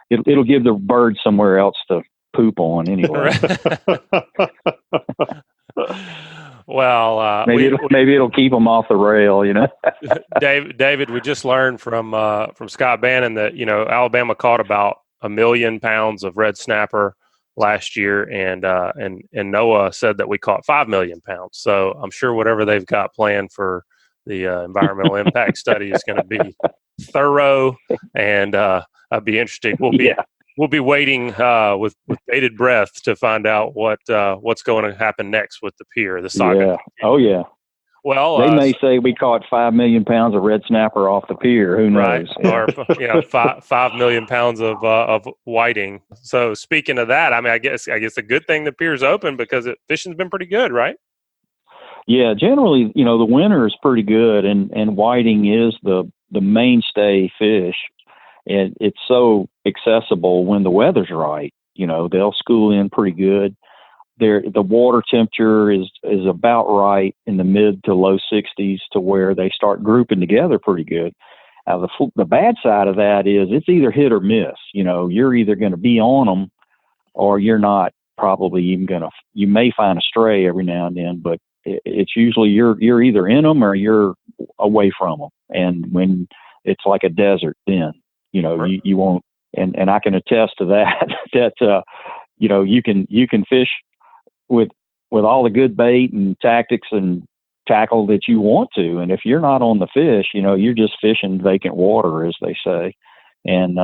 Speaker 5: it'll give the birds somewhere else to poop on anyway.
Speaker 1: Well,
Speaker 5: maybe it'll keep them off the rail,
Speaker 1: David, we just learned from Scott Bannon that Alabama caught about 1 million pounds of red snapper last year, and NOAA said that we caught 5 million pounds. So I'm sure whatever they've got planned for the environmental impact study is going to be thorough, and I'd be interested. We'll be waiting with bated breath to find out what's going to happen next with the pier, the saga.
Speaker 5: Yeah. Oh, yeah.
Speaker 1: Well,
Speaker 5: they may say we caught 5 million pounds of red snapper off the pier. Who knows?
Speaker 1: Right. Or 5 million pounds of whiting. So speaking of that, I mean, I guess a good thing the pier's open because fishing's been pretty good, right?
Speaker 5: Yeah, generally, the winter is pretty good, and whiting is the mainstay fish. And it's so accessible when the weather's right. They'll school in pretty good. The water temperature is about right in the mid to low 60s to where they start grouping together pretty good. Now, the bad side of that is it's either hit or miss. You're either going to be on them or you're not probably even you may find a stray every now and then, but it's usually you're either in them or you're away from them. And when it's like a desert, then you won't, and I can attest to that, you can fish with all the good bait and tactics and tackle that you want to. And if you're not on the fish, you're just fishing vacant water, as they say. And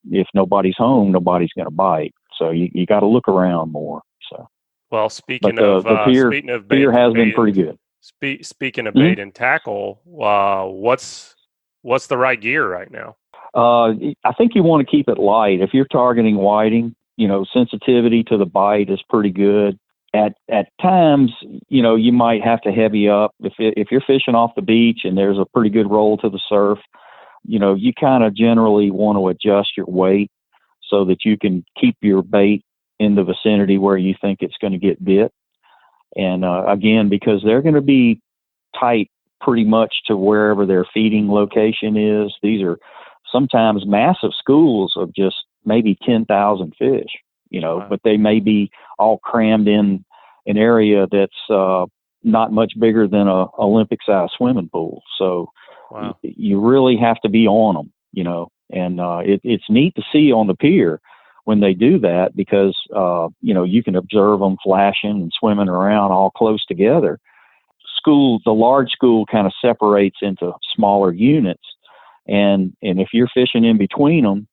Speaker 5: if nobody's home, nobody's going to bite. So you got to look around more. So,
Speaker 1: well, speaking of bait,
Speaker 5: pier has been pretty good.
Speaker 1: Speaking of bait and tackle, what's the right gear right now?
Speaker 5: I think you want to keep it light. If you're targeting whiting, sensitivity to the bite is pretty good. At times, you might have to heavy up. If you're fishing off the beach and there's a pretty good roll to the surf, you kind of generally want to adjust your weight so that you can keep your bait in the vicinity where you think it's going to get bit. And again, because they're going to be tight pretty much to wherever their feeding location is. These are sometimes massive schools of just maybe 10,000 fish,
Speaker 1: Wow.
Speaker 5: But they may be all crammed in an area that's not much bigger than a Olympic-sized swimming pool. So
Speaker 1: wow.
Speaker 5: You really have to be on them, and it's neat to see on the pier when they do that because, you can observe them flashing and swimming around all close together. The large school kind of separates into smaller units. And if you're fishing in between them,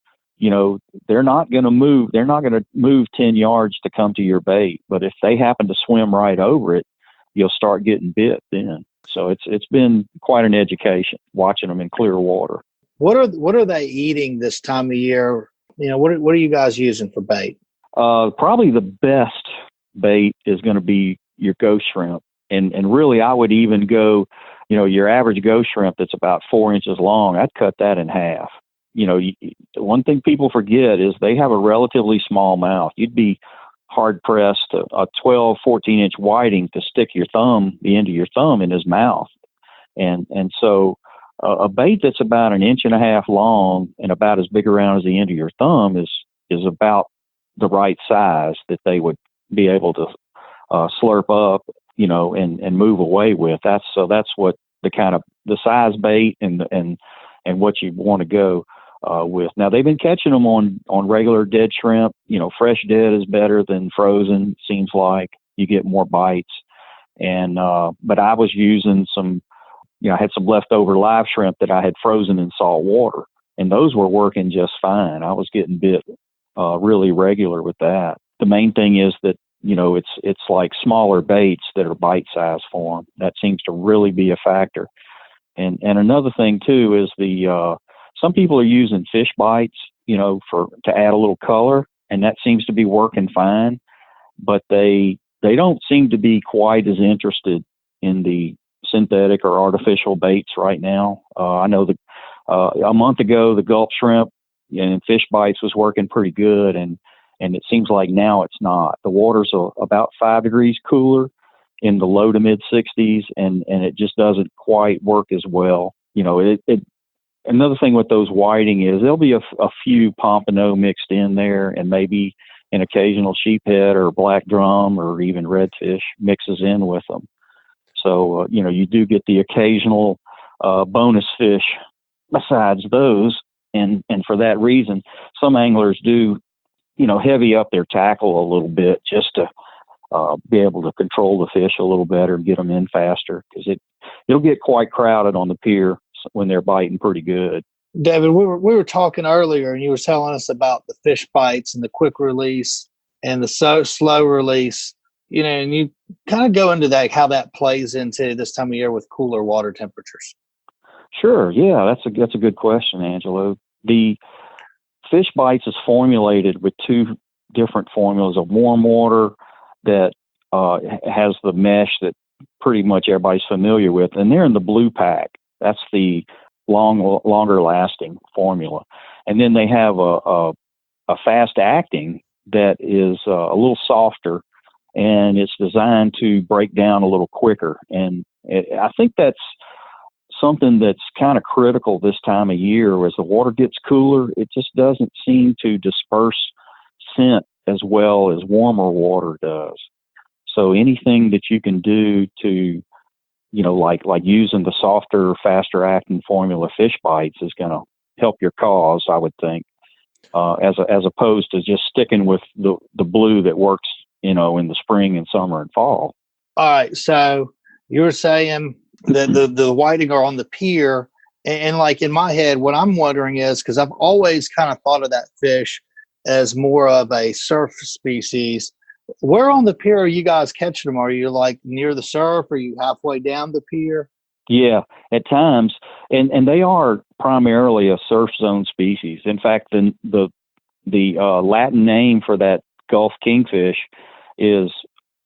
Speaker 5: they're not going to move. They're not going to move 10 yards to come to your bait. But if they happen to swim right over it, you'll start getting bit then. So it's been quite an education watching them in clear water.
Speaker 2: What are they eating this time of year? What are you guys using for bait?
Speaker 5: Probably the best bait is going to be your ghost shrimp. And really, I would even go, your average ghost shrimp that's about 4 inches long, I'd cut that in half. One thing people forget is they have a relatively small mouth. You'd be hard pressed a 12, 14 inch whiting to stick the end of your thumb in his mouth. And so a bait that's about 1.5 inches long and about as big around as the end of your thumb is about the right size that they would be able to slurp up, and move away with. That's what the size bait and what you want to go. with. Now they've been catching them on regular dead shrimp. Fresh dead is better than frozen. Seems like you get more bites. And but I was using some, I had some leftover live shrimp that I had frozen in salt water, and those were working just fine. I was getting bit really regular with that. The main thing is that it's like smaller baits that are bite size for them. That seems to really be a factor. And another thing too is some people are using Fishbites, to add a little color, and that seems to be working fine. But they don't seem to be quite as interested in the synthetic or artificial baits right now. I know that a month ago the Gulf shrimp and Fishbites was working pretty good, and it seems like now it's not. The water's about 5 degrees cooler in the low to mid 60s, and it just doesn't quite work as well. Another thing with those whiting is there'll be a few pompano mixed in there, and maybe an occasional sheephead or black drum or even redfish mixes in with them. So, you do get the occasional bonus fish besides those. And for that reason, some anglers do, heavy up their tackle a little bit just to be able to control the fish a little better and get them in faster, because it'll get quite crowded on the pier when they're biting pretty good.
Speaker 2: David, we were talking earlier, and you were telling us about the fish bites and the quick release and the slow release. And you kind of go into that, how that plays into this time of year with cooler water temperatures.
Speaker 5: Sure, yeah, that's a good question, Angelo. The Fishbites is formulated with two different formulas: of warm water that has the mesh that pretty much everybody's familiar with, and they're in the blue pack. That's the longer lasting formula. And then they have a fast acting that is a little softer, and it's designed to break down a little quicker. And I think that's something that's kind of critical this time of year. As the water gets cooler, it just doesn't seem to disperse scent as well as warmer water does. So anything that you can do to, like using the softer, faster acting formula Fishbites is going to help your cause, I would think, as opposed to just sticking with the blue that works, in the spring and summer and fall.
Speaker 2: All right. So you're saying that the whiting are on the pier, and like in my head, what I'm wondering is, because I've always kind of thought of that fish as more of a surf species. Where on the pier are you guys catching them? Are you like near the surf? Are you halfway down the pier?
Speaker 5: Yeah, at times, and they are primarily a surf zone species. In fact, the Latin name for that Gulf kingfish is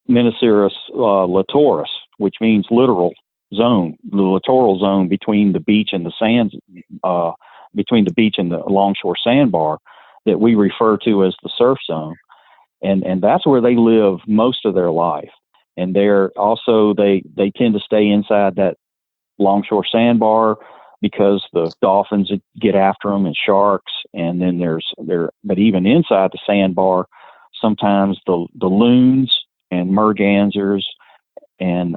Speaker 5: Minoceros littoris, which means littoral zone, the littoral zone between the beach and the sands, between the beach and the longshore sandbar, that we refer to as the surf zone. And that's where they live most of their life. And they're also, they tend to stay inside that longshore sandbar because the dolphins get after them and sharks. And then but even inside the sandbar, sometimes the loons and mergansers and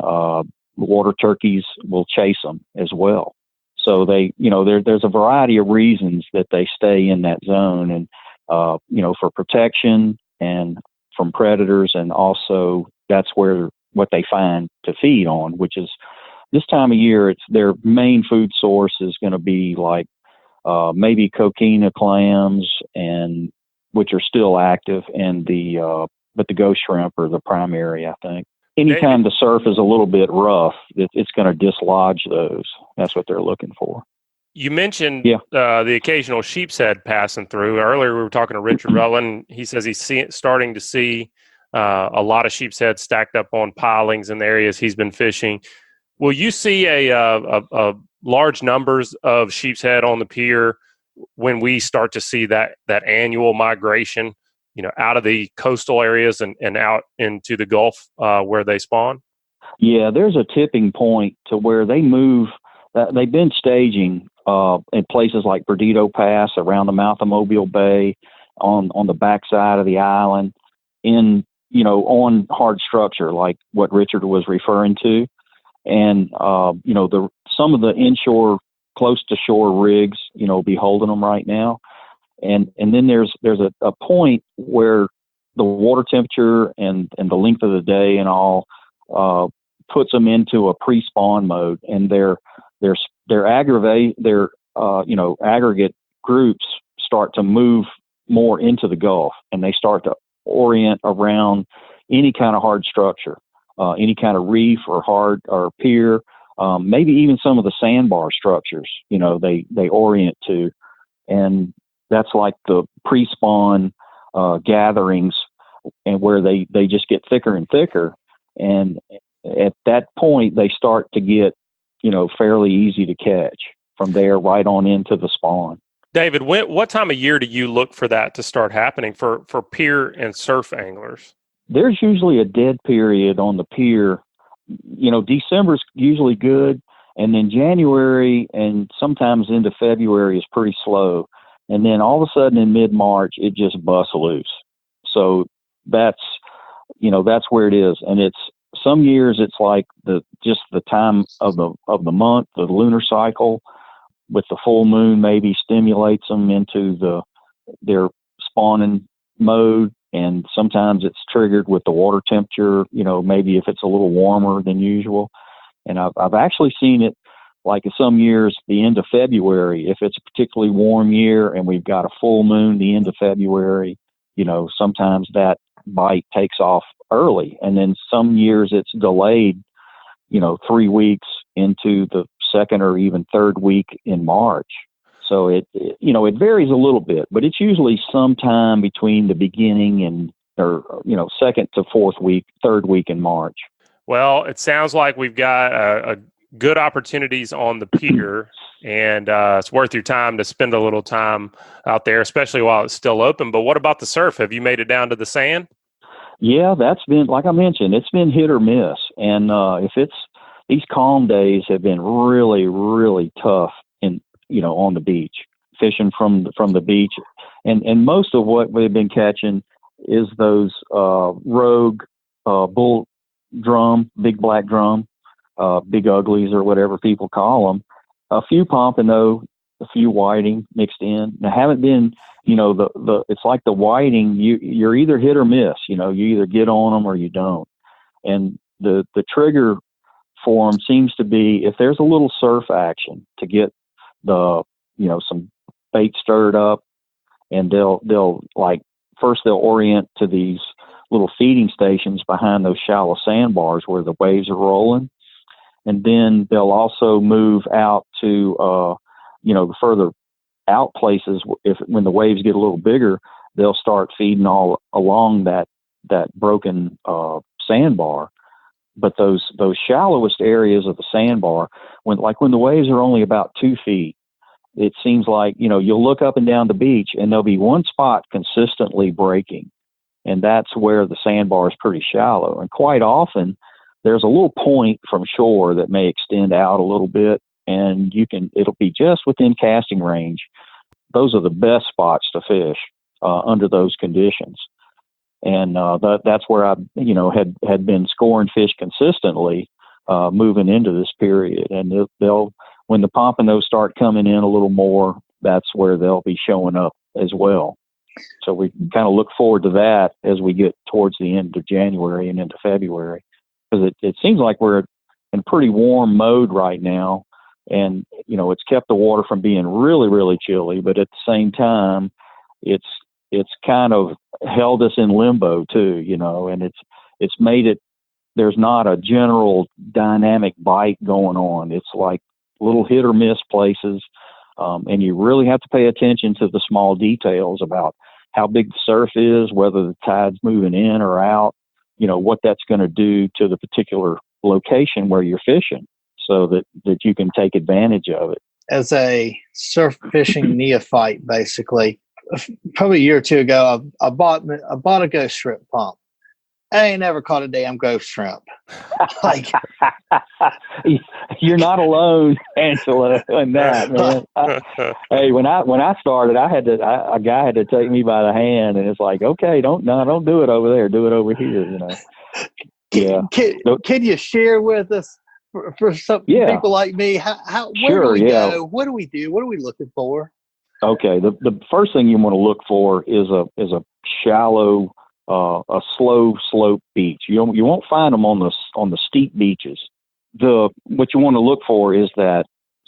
Speaker 5: water turkeys will chase them as well. So there's a variety of reasons that they stay in that zone, and for protection and from predators, and also that's where what they find to feed on, which is this time of year, it's their main food source is going to be like maybe coquina clams, and which are still active, and but the ghost shrimp are the primary, I think. Anytime the surf is a little bit rough, it's going to dislodge those. That's what they're looking for.
Speaker 1: You mentioned the occasional sheep's head passing through. Earlier, we were talking to Richard Rutland. He says he's starting to see a lot of sheep's head stacked up on pilings in the areas he's been fishing. Will you see a large numbers of sheep's head on the pier when we start to see that annual migration, out of the coastal areas and out into the Gulf where they spawn?
Speaker 5: Yeah, there's a tipping point to where they move. They've been staging in places like Perdido Pass, around the mouth of Mobile Bay, on the backside of the island, on hard structure like what Richard was referring to, and some of the inshore close to shore rigs, be holding them right now. And then there's a point where the water temperature and the length of the day and all puts them into a pre-spawn mode, and their aggregate groups start to move more into the Gulf, and they start to orient around any kind of hard structure, any kind of reef or pier, maybe even some of the sandbar structures, they orient to. And that's like the pre-spawn gatherings, and where they just get thicker and thicker. And at that point, they start to get, fairly easy to catch from there right on into the spawn.
Speaker 1: David, what time of year do you look for that to start happening for pier and surf anglers?
Speaker 5: There's usually a dead period on the pier. December's usually good, and then January and sometimes into February is pretty slow. And then all of a sudden in mid-March, it just busts loose. So that's where it is. And it's some years it's like the time of the month, the lunar cycle, with the full moon maybe stimulates them into their spawning mode. And sometimes it's triggered with the water temperature, maybe if it's a little warmer than usual. And I've actually seen it like some years, the end of February, if it's a particularly warm year and we've got a full moon, the end of February, sometimes that bite takes off early. And then some years it's delayed, 3 weeks into the second or even third week in March. So it varies a little bit, but it's usually sometime between the beginning second to third week in March.
Speaker 1: Well, it sounds like we've got a good opportunities on the pier, and it's worth your time to spend a little time out there, especially while it's still open. But what about the surf? Have you made it down to the sand?
Speaker 5: Yeah, that's been, like I mentioned, it's been hit or miss. And these calm days have been really, really tough on the beach, fishing from the beach. And most of what we've been catching is those rogue bull drum, big black drum, big uglies or whatever people call them, a few pompano, a few whiting mixed in. Now, haven't been, it's like the whiting, you're either hit or miss, you either get on them or you don't. And the trigger for them seems to be if there's a little surf action to get some bait stirred up, and they'll orient to these little feeding stations behind those shallow sandbars where the waves are rolling. And then they'll also move out to, the further out places. When the waves get a little bigger, they'll start feeding all along that broken sandbar. But those shallowest areas of the sandbar, when the waves are only about 2 feet, it seems like, you'll look up and down the beach and there'll be one spot consistently breaking. And that's where the sandbar is pretty shallow. And quite often there's a little point from shore that may extend out a little bit, and it'll be just within casting range. Those are the best spots to fish under those conditions. And that's where I, had been scoring fish consistently moving into this period. And when the pompanos start coming in a little more, that's where they'll be showing up as well. So we kind of look forward to that as we get towards the end of January and into February, because it seems like we're in pretty warm mode right now. And, it's kept the water from being really, really chilly, but at the same time, it's kind of held us in limbo too, and it's made it, there's not a general dynamic bite going on. It's like little hit or miss places. And you really have to pay attention to the small details about how big the surf is, whether the tide's moving in or out, what that's going to do to the particular location where you're fishing, so that you can take advantage of it.
Speaker 2: As a surf fishing neophyte, basically, probably a year or two ago, I bought a ghost shrimp pump. I ain't never caught a damn ghost shrimp.
Speaker 5: You're not alone, Angelo, in that, man. Hey, when I started, a guy had to take me by the hand, and it's like, okay, don't do it over there, do it over here, Yeah.
Speaker 2: Can you share with us for some people like me? Where do we go? What do we do? What are we looking for?
Speaker 5: Okay, the first thing you want to look for is a shallow, a slow slope beach. You won't find them on the steep beaches. What you want to look for is that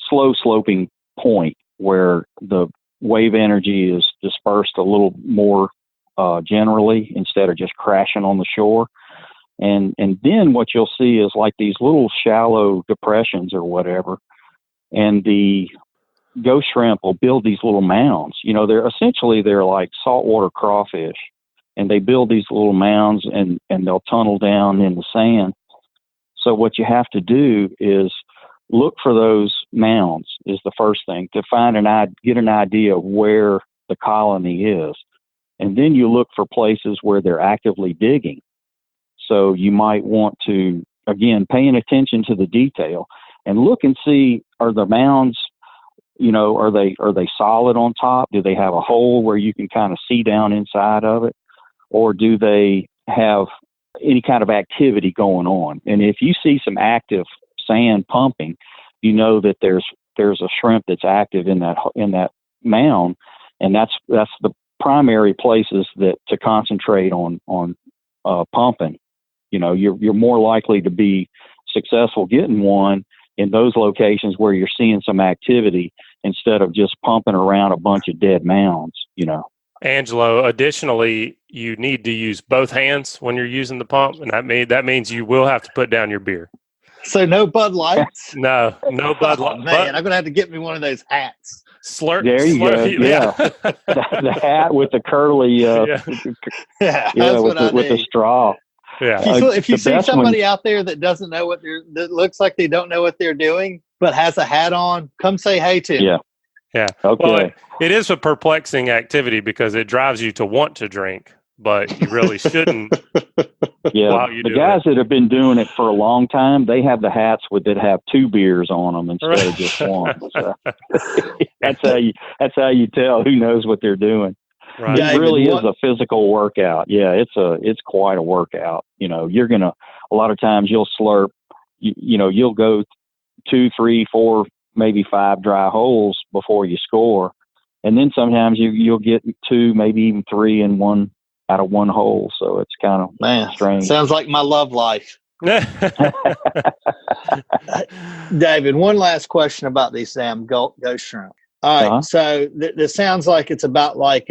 Speaker 5: slow sloping point where the wave energy is dispersed a little more generally instead of just crashing on the shore. And then what you'll see is like these little shallow depressions or whatever, and the ghost shrimp will build these little mounds. They're like saltwater crawfish, and they build these little mounds and they'll tunnel down in the sand. So what you have to do is look for those mounds is the first thing, to get an idea of where the colony is. And then you look for places where they're actively digging. So you might want to, again, paying attention to the detail and look and see, are the mounds, are they solid on top? Do they have a hole where you can kind of see down inside of it? Or do they have any kind of activity going on? And if you see some active sand pumping, you know that there's a shrimp that's active in that mound, and that's the primary places that to concentrate on pumping. You're more likely to be successful getting one in those locations where you're seeing some activity instead of just pumping around a bunch of dead mounds.
Speaker 1: Angelo, additionally, you need to use both hands when you're using the pump, and that means you will have to put down your beer.
Speaker 2: So no Bud Lights?
Speaker 1: No Bud Lights.
Speaker 2: Man, I'm going to have to get me one of those hats.
Speaker 5: There you go. Yeah. the hat with the curly, with the straw.
Speaker 1: Yeah.
Speaker 2: If you see somebody out there that doesn't know that looks like they don't know what they're doing, but has a hat on, come say hey to them.
Speaker 1: Yeah.
Speaker 5: Okay.
Speaker 1: Well, it is a perplexing activity because it drives you to want to drink, but you really shouldn't.
Speaker 5: Yeah. The guys that have been doing it for a long time, they have the hats that have 2 beers on them instead of just one. So that's how you tell who knows what they're doing.
Speaker 1: Right.
Speaker 5: It really is a physical workout. Yeah, it's quite a workout. You're gonna, a lot of times you'll slurp, you'll go 2, 3, 4, maybe 5 dry holes before you score, and then sometimes you'll get 2, maybe even 3 in one out of one hole. So it's kind of strange.
Speaker 2: Sounds like my love life. David, one last question about these damn ghost shrimp. All right, so this sounds like it's about like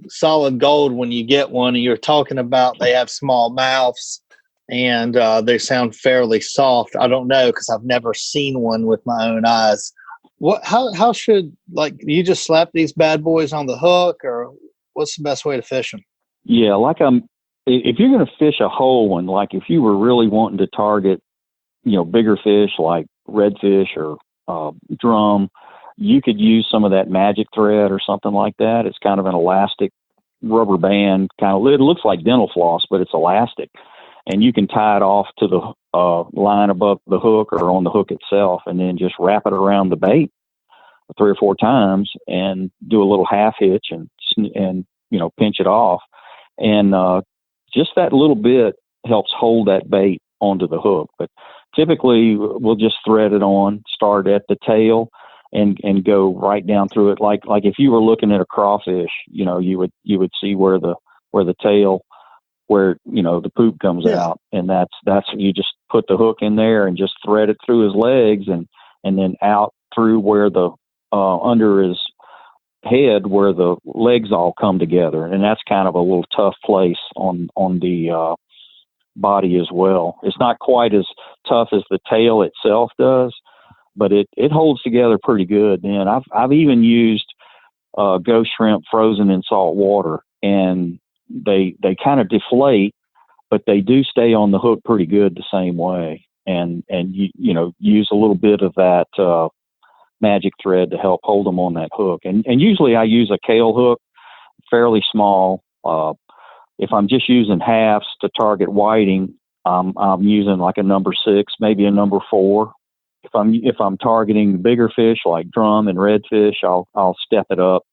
Speaker 2: solid gold when you get one, and you're talking about they have small mouths and they sound fairly soft. I don't know because I've never seen one with my own eyes. How should, like, you just slap these bad boys on the hook, or what's the best way to fish them?
Speaker 5: Yeah, if you're going to fish a whole one, like if you were really wanting to target, bigger fish like redfish or drum, you could use some of that magic thread or something like that. It's kind of an elastic rubber band, it looks like dental floss, but it's elastic. And you can tie it off to the line above the hook or on the hook itself, and then just wrap it around the bait 3 or 4 times and do a little half hitch and pinch it off. And just that little bit helps hold that bait onto the hook. But typically we'll just thread it on, start at the tail, and go right down through it. Like if you were looking at a crawfish, you would see where the tail, where the poop comes out, and that's you just put the hook in there and just thread it through his legs and then out through where the under his head where the legs all come together, and that's kind of a little tough place on the body as well. It's not quite as tough as the tail itself does, but it holds together pretty good. And I've even used ghost shrimp frozen in salt water, and they kind of deflate, but they do stay on the hook pretty good the same way. And you use a little bit of that magic thread to help hold them on that hook. And usually I use a kale hook, fairly small. If I'm just using halves to target whiting, I'm using like a number 6, maybe a number 4. If I'm targeting bigger fish like drum and redfish, I'll step it up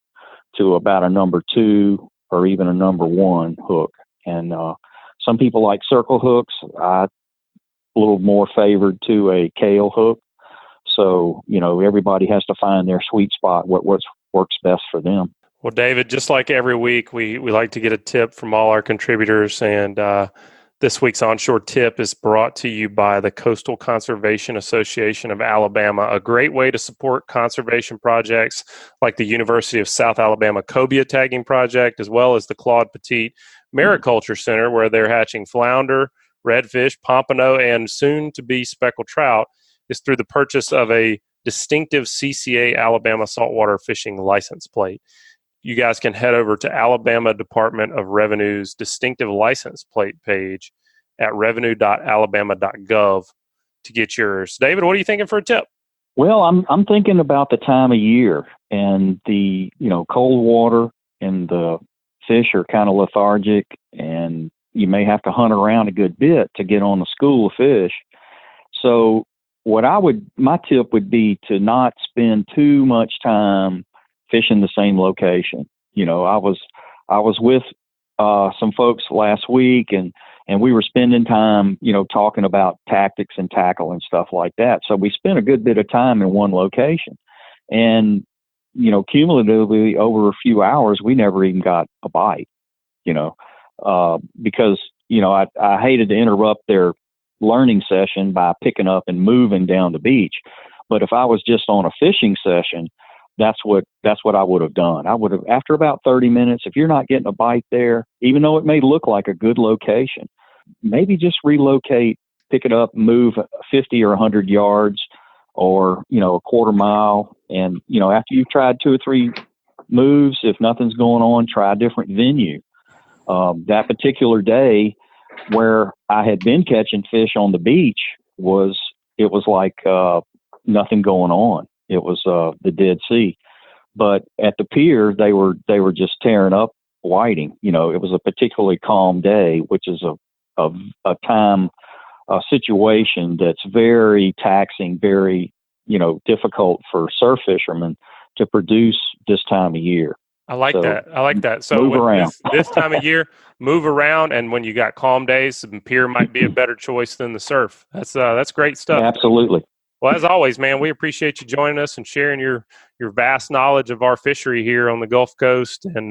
Speaker 5: to about a number 2 or even a number 1 hook. And some people like circle hooks. I little more favored to a Kale hook. So, everybody has to find their sweet spot, what works best for them.
Speaker 1: Well, David, just like every week, we like to get a tip from all our contributors, and this week's onshore tip is brought to you by the Coastal Conservation Association of Alabama, a great way to support conservation projects like the University of South Alabama Cobia Tagging Project, as well as the Claude Petit Mariculture Center, where they're hatching flounder, redfish, pompano, and soon-to-be speckled trout, is through the purchase of a distinctive CCA Alabama Saltwater Fishing license plate. You guys can head over to Alabama Department of Revenue's distinctive license plate page at revenue.alabama.gov to get yours. David, what are you thinking for a tip?
Speaker 5: Well, I'm thinking about the time of year and the, cold water, and the fish are kind of lethargic, and you may have to hunt around a good bit to get on a school of fish. So my tip would be to not spend too much time fishing the same location. I was with some folks last week, and we were spending time, talking about tactics and tackle and stuff like that. So we spent a good bit of time in one location, and cumulatively over a few hours, we never even got a bite. Because I hated to interrupt their learning session by picking up and moving down the beach. But if I was just on a fishing session, that's what I would have done. I would have, after about 30 minutes, if you're not getting a bite there, even though it may look like a good location, maybe just relocate, pick it up, move 50 or 100 yards or, a quarter mile. And, after you've tried 2 or 3 moves, if nothing's going on, try a different venue. That particular day where I had been catching fish on the beach it was like nothing going on. It was the Dead Sea. But at the pier, they were just tearing up whiting. It was a particularly calm day, which is a time, a situation that's very taxing, very, difficult for surf fishermen to produce this time of year.
Speaker 1: I like that. So
Speaker 5: move around.
Speaker 1: This time of year, move around, and when you got calm days, the pier might be a better choice than the surf. That's great stuff.
Speaker 5: Absolutely.
Speaker 1: Well, as always, man, we appreciate you joining us and sharing your vast knowledge of our fishery here on the Gulf Coast, and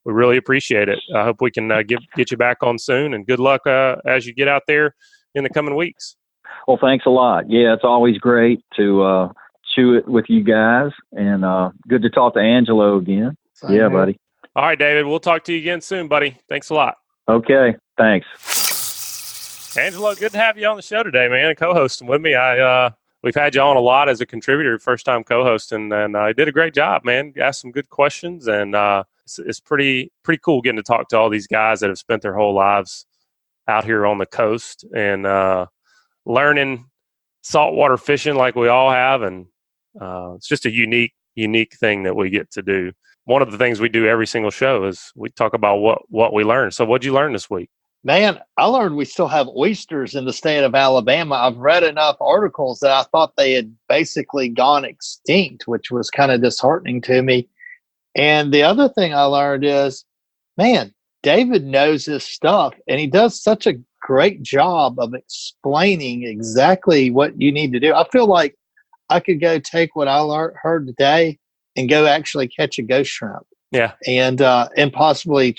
Speaker 1: we really appreciate it. I hope we can get you back on soon, and good luck as you get out there in the coming weeks.
Speaker 5: Well, thanks a lot. Yeah, it's always great to chew it with you guys, and good to talk to Angelo again.
Speaker 2: Same
Speaker 5: yeah,
Speaker 2: here.
Speaker 5: buddy.
Speaker 1: All right, David, we'll talk to you again soon, buddy. Thanks a lot.
Speaker 5: Okay, thanks.
Speaker 1: Angelo, good to have you on the show today, man, and co-hosting with me. We've had you on a lot as a contributor, first-time co-hosting, and you did a great job, man. You asked some good questions, and it's pretty cool getting to talk to all these guys that have spent their whole lives out here on the coast and learning saltwater fishing like we all have, and it's just a unique thing that we get to do. One of the things we do every single show is we talk about what we learned. So what'd you learn this week?
Speaker 2: Man, I learned we still have oysters in the state of Alabama. I've read enough articles that I thought they had basically gone extinct, which was kind of disheartening to me. And the other thing I learned is, man, David knows his stuff, and he does such a great job of explaining exactly what you need to do. I feel like I could go take what I heard today and go actually catch a ghost shrimp.
Speaker 1: Yeah.
Speaker 2: And possibly,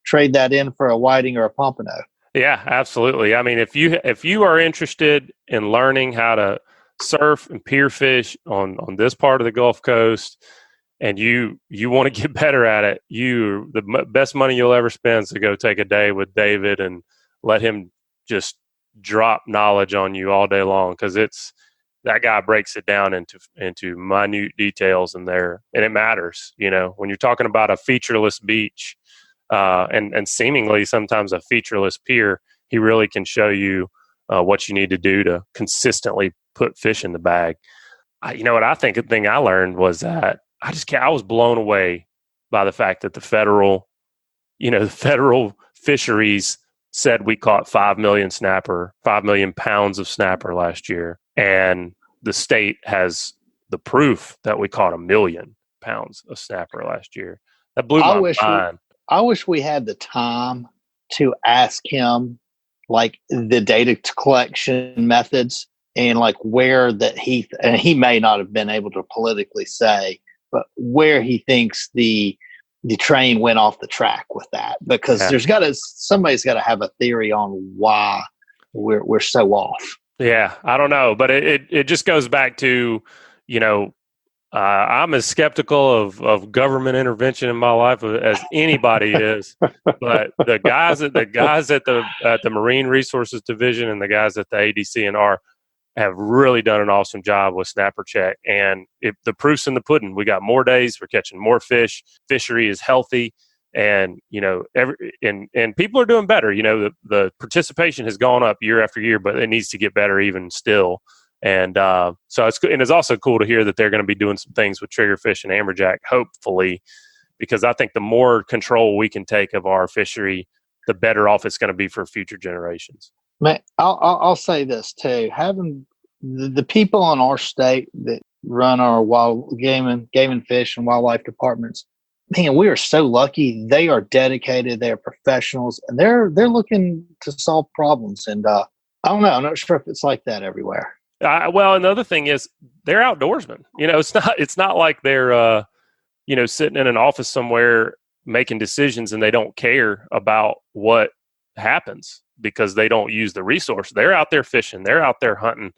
Speaker 2: trade that in for a whiting or a pompano.
Speaker 1: Yeah, absolutely. I mean, if you are interested in learning how to surf and pier fish on this part of the Gulf Coast, and you want to get better at it, the best money you'll ever spend is to go take a day with David and let him just drop knowledge on you all day long, because that guy breaks it down into minute details in there, and it matters. When you're talking about a featureless beach, and seemingly sometimes a featureless pier, he really can show you what you need to do to consistently put fish in the bag. What I think the thing I learned was that I was blown away by the fact that the federal fisheries said we caught 5 million pounds of snapper last year, and the state has the proof that we caught 1 million pounds of snapper last year. That blew my mind.
Speaker 2: I wish we had the time to ask him like the data collection methods and like where that and he may not have been able to politically say, but where he thinks the train went off the track with that, because somebody's got to have a theory on why we're so off.
Speaker 1: Yeah, I don't know, but it just goes back to, I'm as skeptical of government intervention in my life as anybody is. But the guys at the Marine Resources Division and the guys at the ADC&R have really done an awesome job with snapper check. And the proof's in the pudding. We got more days. We're catching more fish. Fishery is healthy. And, and people are doing better. The participation has gone up year after year, but it needs to get better even still. And so it's also cool to hear that they're going to be doing some things with triggerfish and amberjack, hopefully, because I think the more control we can take of our fishery, the better off it's going to be for future generations.
Speaker 2: Man, I'll say this too: having the people in our state that run our wild game and fish and wildlife departments, man, we are so lucky. They are dedicated, they are professionals, and they're looking to solve problems. And I don't know, I'm not sure if it's like that everywhere.
Speaker 1: Well, another thing is they're outdoorsmen. It's not like they're sitting in an office somewhere making decisions and they don't care about what happens because they don't use the resource. They're out there fishing. They're out there hunting.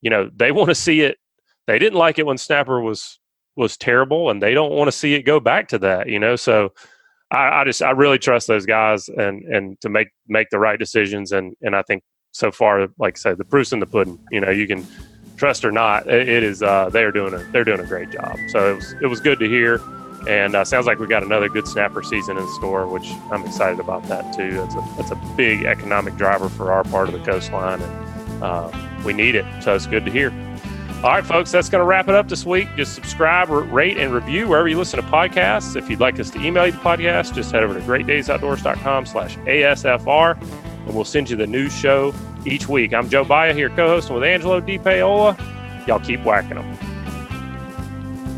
Speaker 1: They want to see it. They didn't like it when snapper was terrible, and they don't want to see it go back to that. So I really trust those guys and to make the right decisions. And I think so far, like I said, the proof's in the pudding. You can trust or not. It is they're doing a great job. So it was good to hear. And sounds like we got another good snapper season in store, which I'm excited about that too. That's a big economic driver for our part of the coastline, and we need it. So it's good to hear. All right, folks, that's going to wrap it up this week. Just subscribe, rate, and review wherever you listen to podcasts. If you'd like us to email you the podcast, just head over to greatdaysoutdoors.com/ASFR, and we'll send you the new show each week. I'm Joe Baia here, co-hosting with Angelo DePaola. Y'all keep whacking them.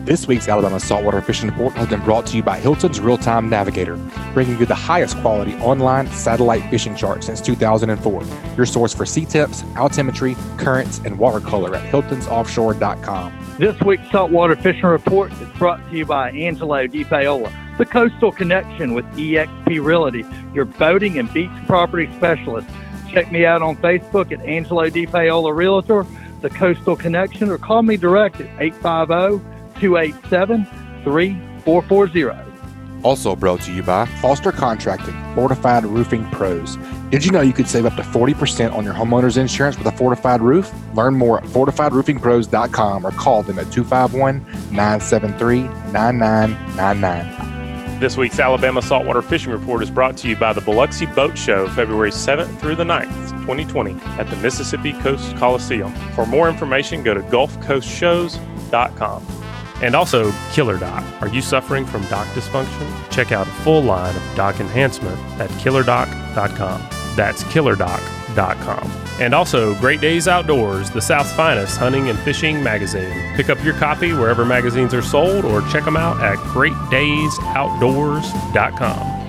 Speaker 6: This week's Alabama Saltwater Fishing Report has been brought to you by Hilton's Real-Time Navigator, bringing you the highest quality online satellite fishing chart since 2004. Your source for sea temps, altimetry, currents, and water color at hiltonsoffshore.com.
Speaker 7: This week's Saltwater Fishing Report is brought to you by Angelo DePaola, the Coastal Connection with eXp Realty, your boating and beach property specialist. Check me out on Facebook at Angelo DePaola Realtor, the Coastal Connection, or call me direct at 850-287-3440.
Speaker 6: Also brought to you by Foster Contracting, Fortified Roofing Pros. Did you know you could save up to 40% on your homeowner's insurance with a fortified roof? Learn more at fortifiedroofingpros.com or call them at 251-973-9999.
Speaker 1: This week's Alabama Saltwater Fishing Report is brought to you by the Biloxi Boat Show, February 7th through the 9th, 2020, at the Mississippi Coast Coliseum. For more information, go to gulfcoastshows.com. And also, KillerDock. Are you suffering from dock dysfunction? Check out a full line of dock enhancement at KillerDock.com. That's KillerDock.com. And also, Great Days Outdoors, the South's finest hunting and fishing magazine. Pick up your copy wherever magazines are sold or check them out at GreatDaysOutdoors.com.